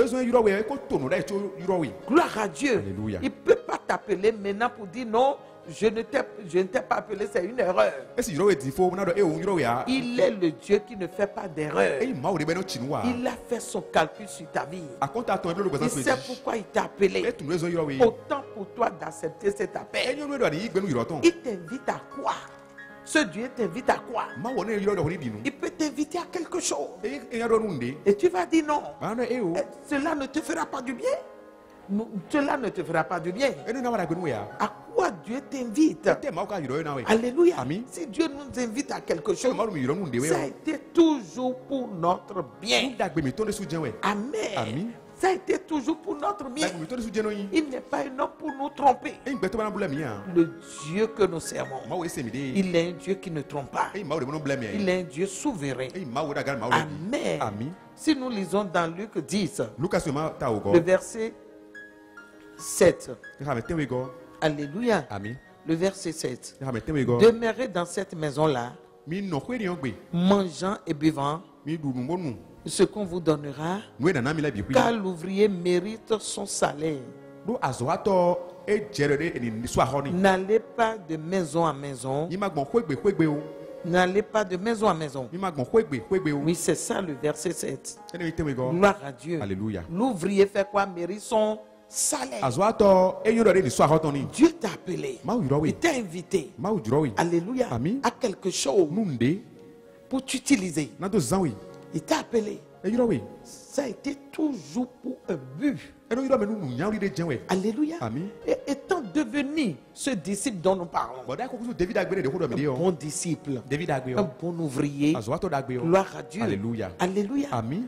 Gloire à Dieu. Alléluia. Il ne peut pas t'appeler maintenant pour dire non, je ne t'ai pas appelé, c'est une erreur. Il est le Dieu qui ne fait pas d'erreur. Il a fait son calcul sur ta vie. Il sait pourquoi il t'a appelé. Autant pour toi d'accepter cet appel. Il t'invite à quoi? Ce Dieu t'invite à quoi? Il peut t'inviter à quelque chose. Et tu vas dire non. Cela ne te fera pas du bien. Cela ne te fera pas du bien. À quoi Dieu t'invite? Alléluia. Amen. Si Dieu nous invite à quelque chose, ça a été toujours pour notre bien. Amen. Amen. Ça a été toujours pour notre bien. like we told you no yin Il n'est pas un homme pour nous tromper. e ngbe to bana blame ya Le Dieu que nous servons, ma we se mi de il est un Dieu qui ne trompe pas. e ma we de no blame Il ya est un Dieu souverain. e ma we da gar ma we Amen. Amen. Si nous lisons dans Luc 10, Lucas ma ta o go le verset 7. ha me tewe go Alléluia. Amen. Le verset 7. ha me tewe go Demeurez dans cette maison-là, mi no kwe ni ogbe mangeant et buvant mi du nu ngonu ce qu'on vous donnera, nu na na mi la bi car l'ouvrier mérite son salaire. do azoato e jere de ni so ahoni N'allez pas de maison en maison. mi ma gbon kwegbe o N'allez pas de maison en maison. mi ma gbon kwegbe o Oui, c'est ça le verset 7. ene mi tewe go Gloire à Dieu. Alléluia. L'ouvrier fait quoi? Mérite son salaire. azoato e yoro de ni so ahotoni Dieu t'a appelé. ma u juro Il we t'a invité. ma u juro we Alléluia. Amen. À quelque chose nunde pour t'utiliser. na do zan we Il t'a appelé. e yoro we Ça a été toujours pour un but. e no yoro me nu nya uri de jen we Alléluia. Amen. Et étant devenu ce disciple dont nous parlons, boda ko so David agbe de ko do mi de un o bon disciple, David agbe un o bon ouvrier, azoato da agbe o gloire à Dieu. Alléluia. Alléluia. Amen.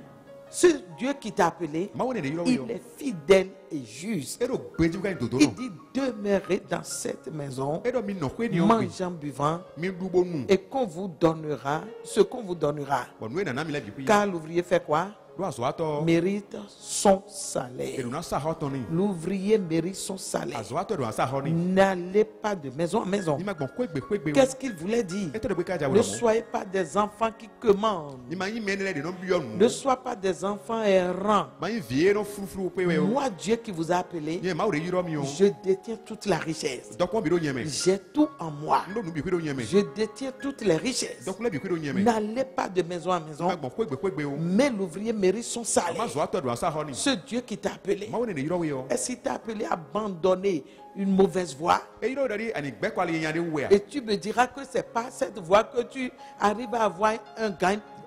Ce Dieu qui t'a appelé, ma woni de yoro we il o est fidèle et juste. e do gbeju ka dodo Il no dit demeurez dans cette maison, e do mi no kwe ni ogbe mangeant, buvant, mi du bonu et qu'on vous donnera ce qu'on vous donnera. bon nu na na mi la bi Car l'ouvrier fait quoi? do azoato Mérite son e salaire. do na sa hotoni L'ouvrier mérite son salaire. azoato do sa honi N'allez pas de maison en maison. ni ma gbon kwegbe o Qu'est-ce qu'il voulait dire? e to de gbe ka ja Ne wo soyez pas des enfants qui commandent. ni ma yin menele de no bi onu Ne soyez pas des enfants errants. ma yin vie no furu pe we o Moi, Dieu qui vous a appelé, ni ma o de yoro mi o je détiens toute la richesse. donc on bi do nyeme J'ai tout en moi. ndo nu bi kwe do nyeme Je détiens toutes les richesses. donc le bi kwe do nyeme N'allez pas de maison en ma maison, gbon kwegbe o mais l'ouvrier mérite son ma salaire. azoato do sa honi Ce Dieu qui t'a appelé, ma woni de yoro we o est-ce qu'il t'a appelé à abandonner une mauvaise voie? e yoro da di ani gbe kwali yan de we a Et tu me diras que c'est pas cette voie que tu arrives à avoir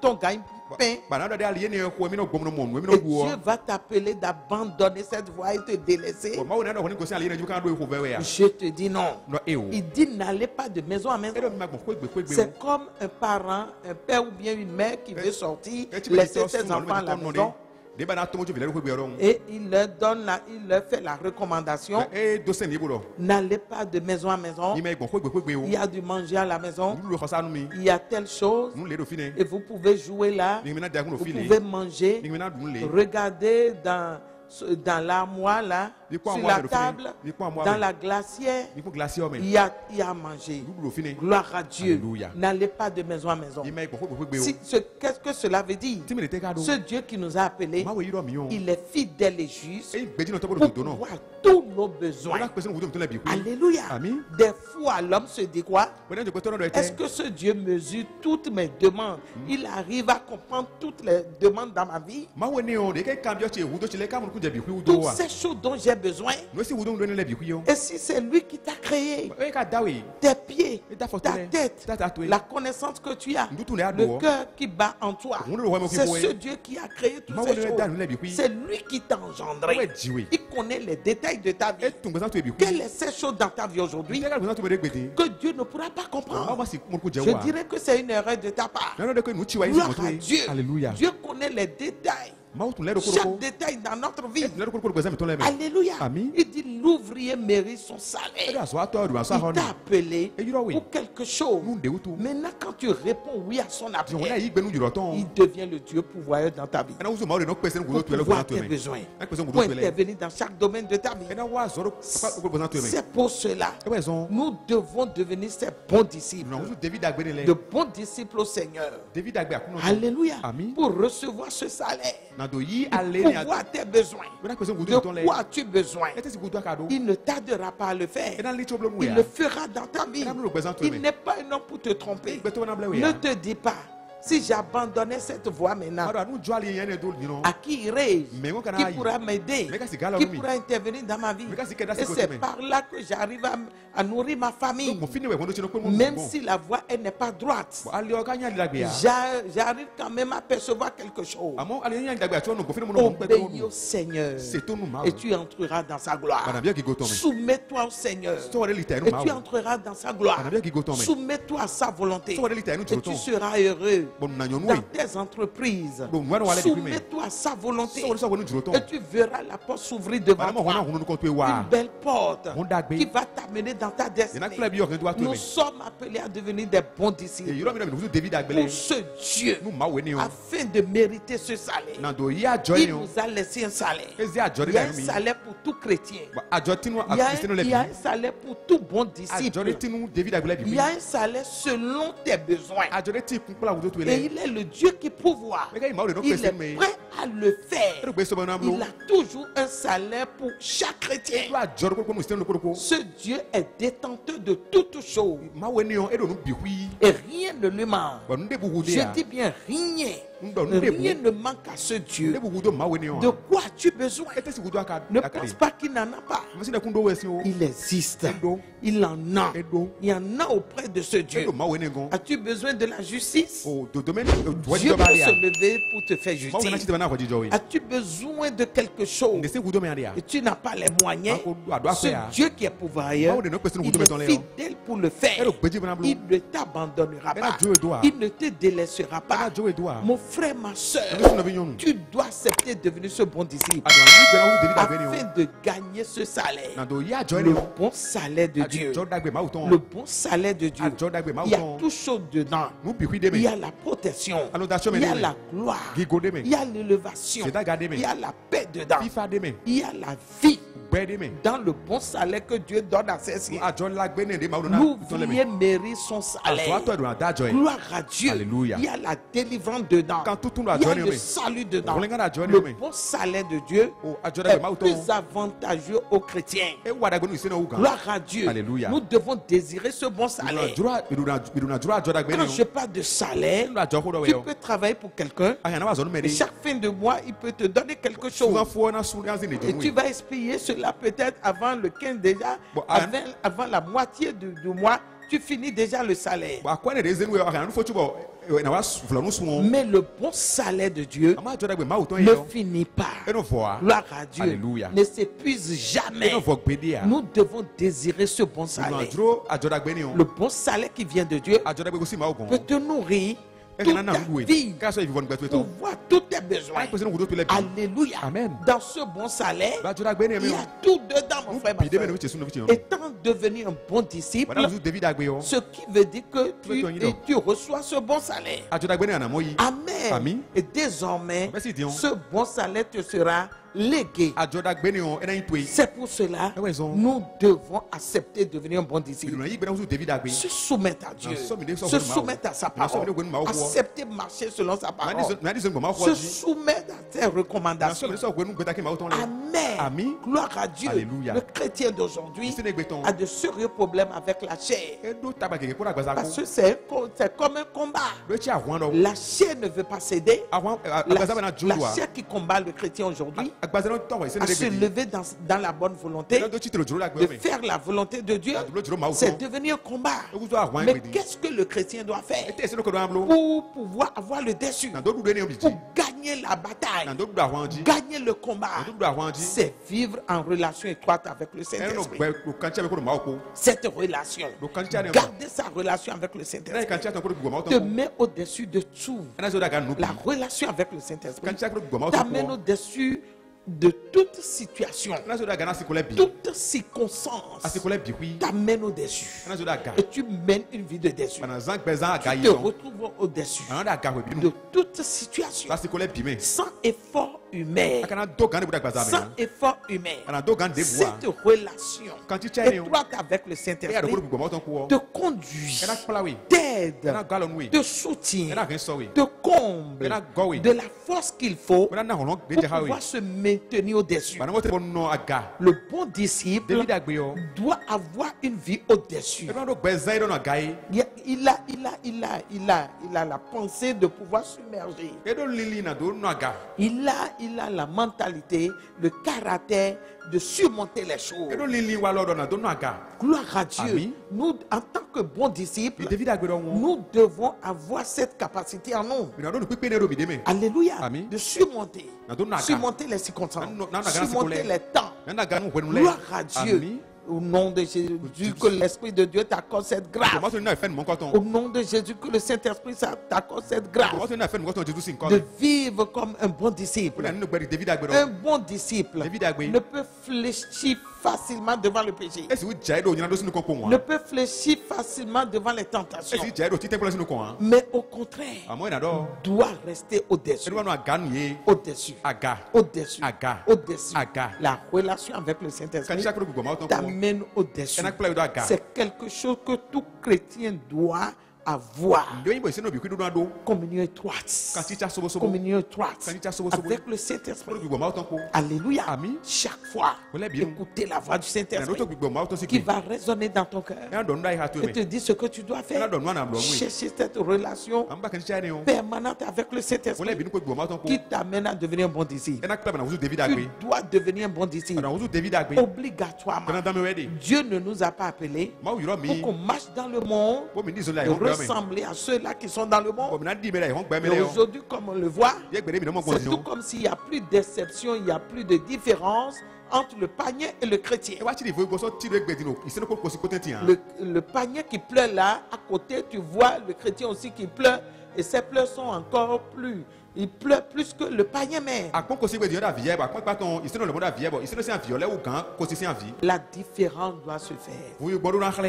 ton gagne-pain. ba na do de ali ne ko mi no gbom no mo mi no Et bu o Dieu va t'appeler d'abandonner cette voie et te délaisser. ma woni na do ko ni ko si ali ne ju kan do ko we a Je te dis non. no e o Il dit n'allez pas de maison en e maison. do mi ma gbon kwegbe o C'est comme un parent, un père ou bien une mère qui veut sortir, e ti me laisser so ses su no enfants à la me maison de ba na to mo ju vile ko gbe ro et il leur fait la recommandation. e do se ni bu do N'allez pas de maison en maison. ni me gbon kwegbe o Il y a du manger à la maison. nu lo ko sa nu mi Il y a telle chose. nu le do fine Et vous pouvez jouer là. ni mi na da ku no Vous file pouvez manger. ni mi na dun le Regarder dans l'armoire là, Ni quoi, sur moi, la le table, fini. Ni quoi, moi, dans oui. la glacière. ni ko glacier o me Il y a à manger. nu lo fine Gloire à Dieu. Alléluia. N'allez pas de maison en maison. ni me gbon kwegbe o Qu'est-ce que cela veut dire? ti mi le te ka do Ce Dieu qui nous a appelés, ma we yoro mi o il est fidèle et juste e gbeji no to bo pour do no pouvoir tous nos wala besoins. pese no wudo mi to le bi ku Alléluia. Amen. Des fois, l'homme se dit quoi? wona je to no do Est-ce ete que ce Dieu mesure toutes mes demandes? Il arrive à comprendre toutes les demandes dans ma vie? ma woni o de ke cambio che wudo che le ka mo ku je bi ku wudo Toutes wa ces choses dont j'ai besoin. no si wudo ndo ne le bi ku yo Et si c'est lui qui t'a créé, e ka dawe tes pieds, Et ta ta fortune, tête, ta tatouée. la connaissance que tu as, Ndutu le ado. le cœur qui bat en toi, On le voit, moi, qui c'est voit. ce Dieu qui a créé toutes Ma ces wole choses. da le bi ku C'est lui qui t'a engendré. Ouais, Dieu. Il connaît les détails de ta vie. e tun gbesan to bi ku Quelles sont ces choses dans ta vie aujourd'hui te ka gbesan to be de gbede que Dieu ne pourra pas ma comprendre? ma si mo ku je Je wa dirais que c'est une erreur de ta part. na no de ko nu chi wa yin Gloire mo to à Dieu. Alléluia Dieu connaît les détails. ma tun le do ko Chaque détail dans notre vie. le do ko gbesan mi to le me Alléluia. Amen. Il dit l'ouvrier mérite son e salaire. da so ato do so Il honi t'a appelé Et you know, oui. pour quelque chose. nu de utu Maintenant, quand tu réponds oui à son je wona appel, yi gbenu juro ton il devient le Dieu pourvoyeur dans ta vie. e na uzu ma o de no pese no Pour to le pouvoir gbesan to tes me besoins. e pese no Pour to le intervenir dans chaque domaine de ta vie. e na wa zoro ko gbesan to me C'est pour cela. e wa zon Nous devons devenir ces bons disciples. na uzu David agbe De le bons disciples au Seigneur. David agbe akuno Alléluia. Amen. Pour recevoir ce salaire. na do yi Pour ale ni pouvoir tes besoins. e na pese no De wudo to le quoi as-tu besoin? e te si wudo aka do Il ne tardera pas à le e faire. na li choblo mu Il ya le fera dans ta vie. e na no gbesan to Il me n'est pas un homme pour te tromper. gbe to na ble we Ne ya te dis pas, si j'abandonnais cette voie maintenant, ma do anu jo ale yen ne do ni no à qui irai-je? Mais on can Qui aille. pourra m'aider? Mais qu'est-ce que gala Qui oui. pourra intervenir dans ma vie? Mais qu'est-ce que da Et se c'est côté, par là que j'arrive à nourrir ma famille. mo fini we ko no che no ko mo Même si la voie elle n'est pas droite, ale o ka nya la gbe ya j'arrive quand même à percevoir quelque chose. amo ale nya la gbe ati onu go fini mo no pe to Obéis au Seigneur c'est ton ma et tu entreras dans sa gloire. bana bien ki go to me Soumets-toi au Seigneur so wale lita et no ma tu entreras dans sa gloire. Bana bien ki go to me Soumets-toi à sa volonté so wale lita no et juro tu ton seras heureux dans tes entreprises. Soumets-toi à sa volonté. Et tu verras la porte s'ouvrir devant toi. Une belle porte qui va t'amener dans ta destinée. Nous sommes appelés à devenir des bons disciples pour ce Dieu, afin de mériter ce salaire. Il nous a laissé un salaire. Il y a un salaire pour tout chrétien. Il y a un salaire pour tout bon disciple. Il y a un salaire selon tes besoins. Et il est le Dieu qui pourvoit. Il est prêt à le faire. Il a toujours un salaire pour chaque chrétien. Ce Dieu est détenteur de toutes choses. Et rien ne lui manque. Je dis bien rien. Rien ne manque à ce Dieu. De quoi as-tu besoin? Ne pense pas qu'il n'en a pas. Il existe. Il en a. Il y en a auprès de ce Dieu. As-tu besoin de la justice? Dieu peut se lever pour te faire justice. As-tu besoin de quelque chose et tu n'as pas les moyens? Ce Dieu qui est pourvoyeur, il est fidèle pour le faire. Il ne t'abandonnera pas. Il ne te délaissera pas. Mon frère, ma soeur, tu dois accepter de devenir ce bon disciple afin de gagner ce salaire. Le bon salaire de Dieu. Le bon salaire de Dieu. Il y a tout chose dedans. Il y a la protection. Il y a la gloire. Il y a l'élevation. Il y a la paix dedans. Il y a la vie. Dans le bon salaire que Dieu donne à ses siens. L'ouvrier mérite son salaire. Gloire à Dieu. Il y a la délivrance dedans. Il y a le salut dedans. Le bon salaire de Dieu est plus avantageux aux chrétiens. Gloire à Dieu. Nous devons désirer ce bon salaire. Quand je parle de salaire, tu peux travailler pour quelqu'un et chaque fin de mois, il peut te donner quelque chose. Et tu vas expier cela peut-être avant le 15 déjà, avant la moitié du mois, tu finis déjà le salaire. Mais le bon salaire de Dieu ne finit pas. Gloire à Dieu. Alléluia. Ne s'épuise jamais. Nous devons désirer ce bon salaire. Le bon salaire qui vient de Dieu peut te nourrir toute ta vie pour voir tous tes besoins. Alléluia. Amen. Dans ce bon salaire, il y a tout dedans, mon frère, ma soeur. Étant devenu un bon disciple, ce qui veut dire que tu reçois ce bon salaire. Amen. Et désormais, ce bon salaire te sera légué. C'est pour cela que nous devons accepter de devenir un bon disciple. Se soumettre à Dieu. Se soumettre à sa parole. Accepter de marcher selon sa parole. Se soumettre à ses recommandations. Amen. Gloire à Dieu. Alléluia. Le chrétien d'aujourd'hui a de sérieux problèmes avec la chair. Parce que c'est comme un combat. La chair ne veut pas céder. La chair qui combat le chrétien aujourd'hui à se lever dans la bonne volonté, de faire la volonté de Dieu, c'est devenir un combat. Mais qu'est-ce que le chrétien doit faire pour pouvoir avoir le dessus, pour gagner la bataille, gagner le combat? C'est vivre en relation étroite avec le Saint-Esprit. Cette relation, garder sa relation avec le Saint-Esprit te met au-dessus de tout. La relation avec le Saint-Esprit t'amène au-dessus de toute situation, toute circonstance t'amène au-dessus. Et tu mènes une vie de dessus. Tu te retrouves au-dessus de toute situation. Sans effort humain. Sans effort humain. Cette relation étroite avec le Saint-Esprit te conduit, t'aide, te soutient, te comble de la force qu'il faut pour pouvoir se maintenir au-dessus. Le bon disciple doit avoir une vie au-dessus. Il a la pensée de pouvoir submerger. Il a la mentalité, le caractère de surmonter les choses. Gloire à Dieu. Nous, en tant que bons disciples, nous devons avoir cette capacité en nous. Alléluia. De surmonter les circonstances, surmonter les temps. Gloire à Dieu. Au nom de Jésus, que l'Esprit de Dieu t'accorde cette grâce. Comment tu n'as fait mon coton? Au nom de Jésus, que le Saint-Esprit t'accorde cette grâce Comment tu n'as fait mon coton? Jésus s'en de vivre comme un bon disciple. Un bon disciple ne peut fléchir facilement devant le péché. Ne peut fléchir facilement devant les tentations. Mais au contraire, doit rester au-dessus. Au-dessus. Au-dessus. Au-dessus. La relation avec le Saint-Esprit t'amène au-dessus. C'est quelque chose que tout chrétien doit avoir. Communion étroite. Communion étroite avec le Saint-Esprit. Alléluia. Chaque fois, écoutez la voix du Saint-Esprit qui va résonner dans ton cœur et te dire ce que tu dois faire. Chercher cette relation permanente avec le Saint-Esprit qui t'amène à devenir un bon disciple. Tu dois devenir un bon disciple obligatoirement. Dieu ne nous a pas appelés pour qu'on marche dans le monde et ressembler à ceux-là qui sont dans le monde. Mais aujourd'hui, comme on le voit, c'est tout comme s'il n'y a plus de déception, il n'y a plus de différence entre le panier et le chrétien. Le panier qui pleure là, à côté, tu vois le chrétien aussi qui pleure. Et ces pleurs sont encore plus. Il pleure plus que le panier même. La différence doit se faire.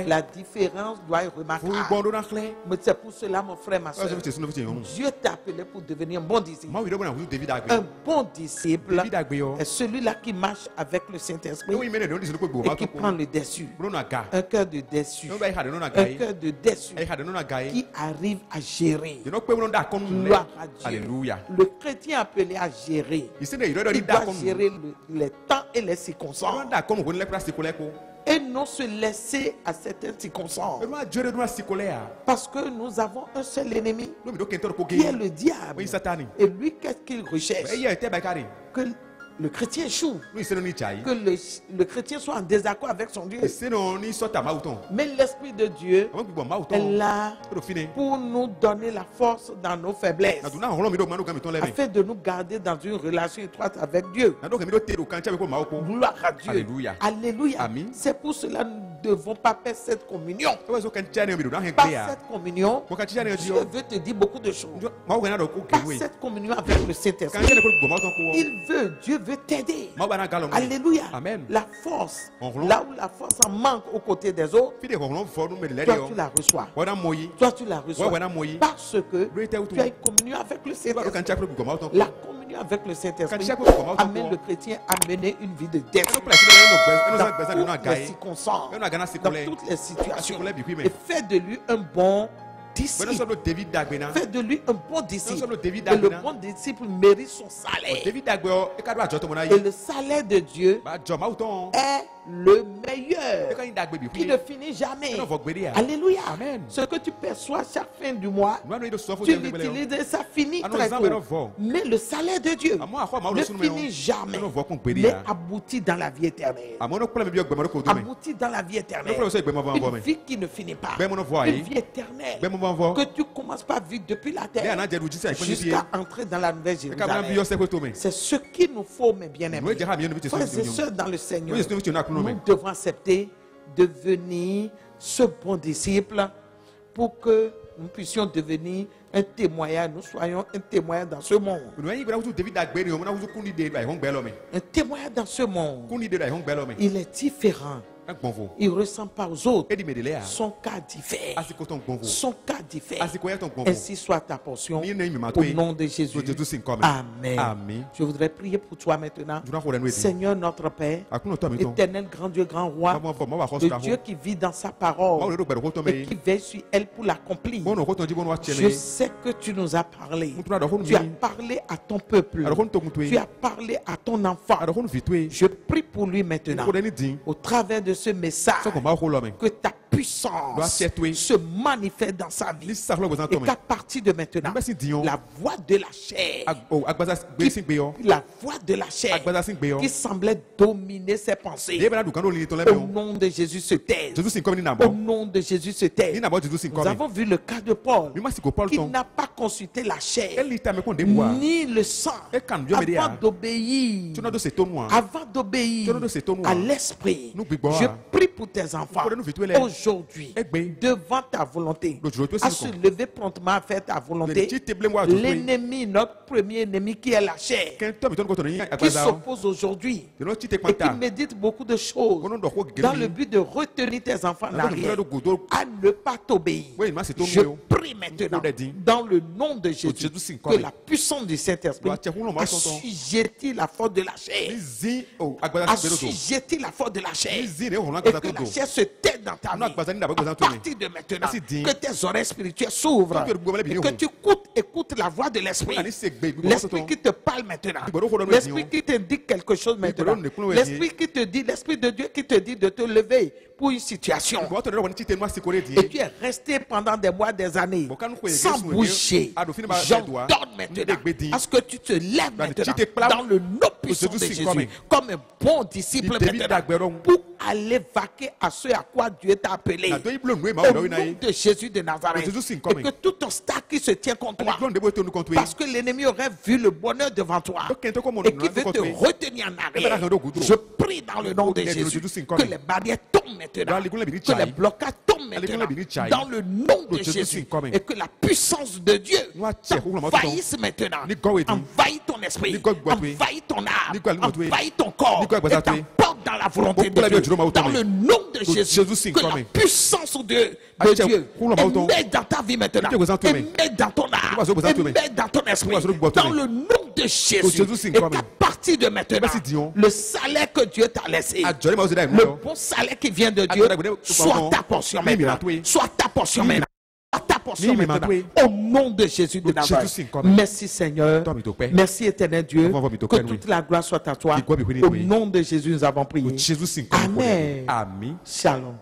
La différence doit être remarquable. Mais c'est pour cela, mon frère, ma soeur, Dieu t'a appelé pour devenir un bon disciple. Un bon disciple est celui-là qui marche avec le Saint-Esprit et qui prend le dessus. Un cœur de dessus. Un cœur de dessus qui arrive à gérer. Gloire à Dieu. Alléluia. Le chrétien appelé à gérer. Il doit gérer les temps et les circonstances. Et non se laisser à certaines circonstances. Parce que nous avons un seul ennemi qui est le diable. Et lui, qu'est-ce qu'il recherche? Que le chrétien échoue. Que le chrétien soit en désaccord avec son Dieu. Mais l'Esprit de Dieu est là pour nous donner la force dans nos faiblesses, afin de nous garder dans une relation étroite avec Dieu. Gloire à Dieu. Alléluia. Alléluia. C'est pour cela que nous ne devons pas perdre cette communion. Par cette communion, Dieu veut te dire beaucoup de choses. Par cette communion avec le Saint-Esprit, Dieu veut t'aider. Alléluia. Amen. La force, là où la force en manque aux côtés des autres, toi tu la reçois. Toi tu la reçois. Parce que tu as une communion avec le Saint-Esprit. La communion avec le Saint-Esprit amène le chrétien à mener une vie de dette dans toutes les circonstances, dans toutes les situations, et fait de lui un bon disciple. Fait de lui un bon disciple. Et le bon disciple mérite son salaire. Et le salaire de Dieu est le meilleur, qui ne finit jamais. Alléluia. Amen. Ce que tu perçois chaque fin du mois, tu l'utilises et ça finit très tôt. Mais le salaire de Dieu ne finit jamais, mais aboutit dans la vie éternelle. Aboutit dans la vie éternelle. Une vie qui ne finit pas. Une vie éternelle que tu commences pas à vivre depuis la terre jusqu'à entrer dans la nouvelle Jérusalem. C'est ce qu'il nous faut, mes bien-aimés. Frères et sœurs dans le Seigneur, nous devons accepter de devenir ce bon disciple pour que nous puissions devenir un témoignage, nous soyons un témoignage dans ce monde. Un témoignage dans ce monde. Il est différent. Il ne ressemble pas aux autres. Son cas diffère. Son cas diffère. Ainsi soit ta portion. Au nom de Jésus. Amen. Amen. Je voudrais prier pour toi maintenant. Seigneur notre Père, éternel grand Dieu, grand roi, le Dieu qui vit dans sa parole et qui veille sur elle pour l'accomplir. Je sais que tu nous as parlé. Tu as parlé à ton peuple. Tu as parlé à ton enfant. Je prie pour lui maintenant, au travers de ce message, que ta puissance se manifeste dans sa vie. Ni sa flo Et qu'à partir de maintenant, Mbesi dion. la voix de la chair, Agbaza gbesi gbe yo. la voix de la chair Agbaza sin gbe yo. qui semblait dominer ses pensées, Ye bana du kando li ton au lebe yo. nom de Jésus se taise. Jésus sin comme ni Au nabo. nom de Jésus se Ni taise. nabo Jésus sin Nous comme. avons vu le cas de Paul, Mi masi ko Paul qui ton. n'a pas consulté la chair Eli ta me kon de moi. ni le sang Et quand Dieu me dit, avant d'obéir. Tu n'as de ce ton moi. Avant d'obéir à l'esprit, Nous bigboa. je prie pour tes enfants Nous pouvons nous aujourd'hui, Egbe. devant ta volonté, Le jour de à ce se qu'on. lever promptement à faire ta volonté. L'ennemi, notre premier ennemi qui est la chair, Quand toi me ton ko ton ni qui agbaza. s'oppose aujourd'hui De no ti te et qui kwanta. médite beaucoup de choses Kono do ko dans le gemi. but de retenir tes enfants en Na ko arrière do godo. à ne pas t'obéir. Oui, moi, c'est ton Je numéro. prie maintenant Faut le dire. dans le nom de Jésus Jésus, c'est que comme- la puissance du Saint-Esprit Doit tirer le assujettit la force de la chair. Ni zi o agbaza sin bedo. Assujettis la force de la chair. Ni zi ne o Et agbaza que to la do. chair se tait dans ta Non, agbaza ni na vie. agbaza À to ni. partir de maintenant, Merci, dit. que tes oreilles spirituelles s'ouvrent Tu peux le et que gouverner, tu écoutes la voix de l'Esprit. Ani se gbe gbe L'Esprit qui te parle maintenant. L'Esprit qui te dit quelque chose maintenant. L'Esprit qui te dit, l'Esprit de Dieu qui te dit de te lever pour une situation. Bo to do ti te moi si ko le di. Et tu es resté pendant des mois, des années, sans bouger. J'ordonne maintenant à ce que tu te lèves maintenant dans le nom puissant de Jésus, comme un bon disciple maintenant, pour aller vaquer à ce à quoi Dieu t'a appelé. Na do iblo nwe ma Au o do nom ina yi. de Jésus de Nazareth. Et que tout obstacle qui se tient contre toi, Iblo ndebo to nu kontu yi. parce que l'ennemi aurait vu le bonheur devant toi et qui veut te retenir en arrière, je prie dans le nom de Jésus que les barrières tombent maintenant, que les blocages tombent maintenant dans le nom de Jésus et que la puissance de Dieu t'envahisse maintenant, envahit ton esprit, envahit ton âme, envahit ton corps et t'emporte dans la volonté de Dieu, dans le nom de Jésus, que la puissance de Dieu émette dans ta vie maintenant, émette dans ton âme, émette dans ton esprit, dans le nom de Jésus, et qu'à partir de maintenant, le salaire que Dieu t'a laissé, le bon salaire qui vient de Dieu, soit ta portion maintenant, soit ta portion maintenant. Ta portion maintenant, au nom de Jésus de Nazareth. Merci Seigneur, merci éternel Dieu, que toute la gloire soit à toi. Au nom de Jésus nous avons prié. Amen. Shalom.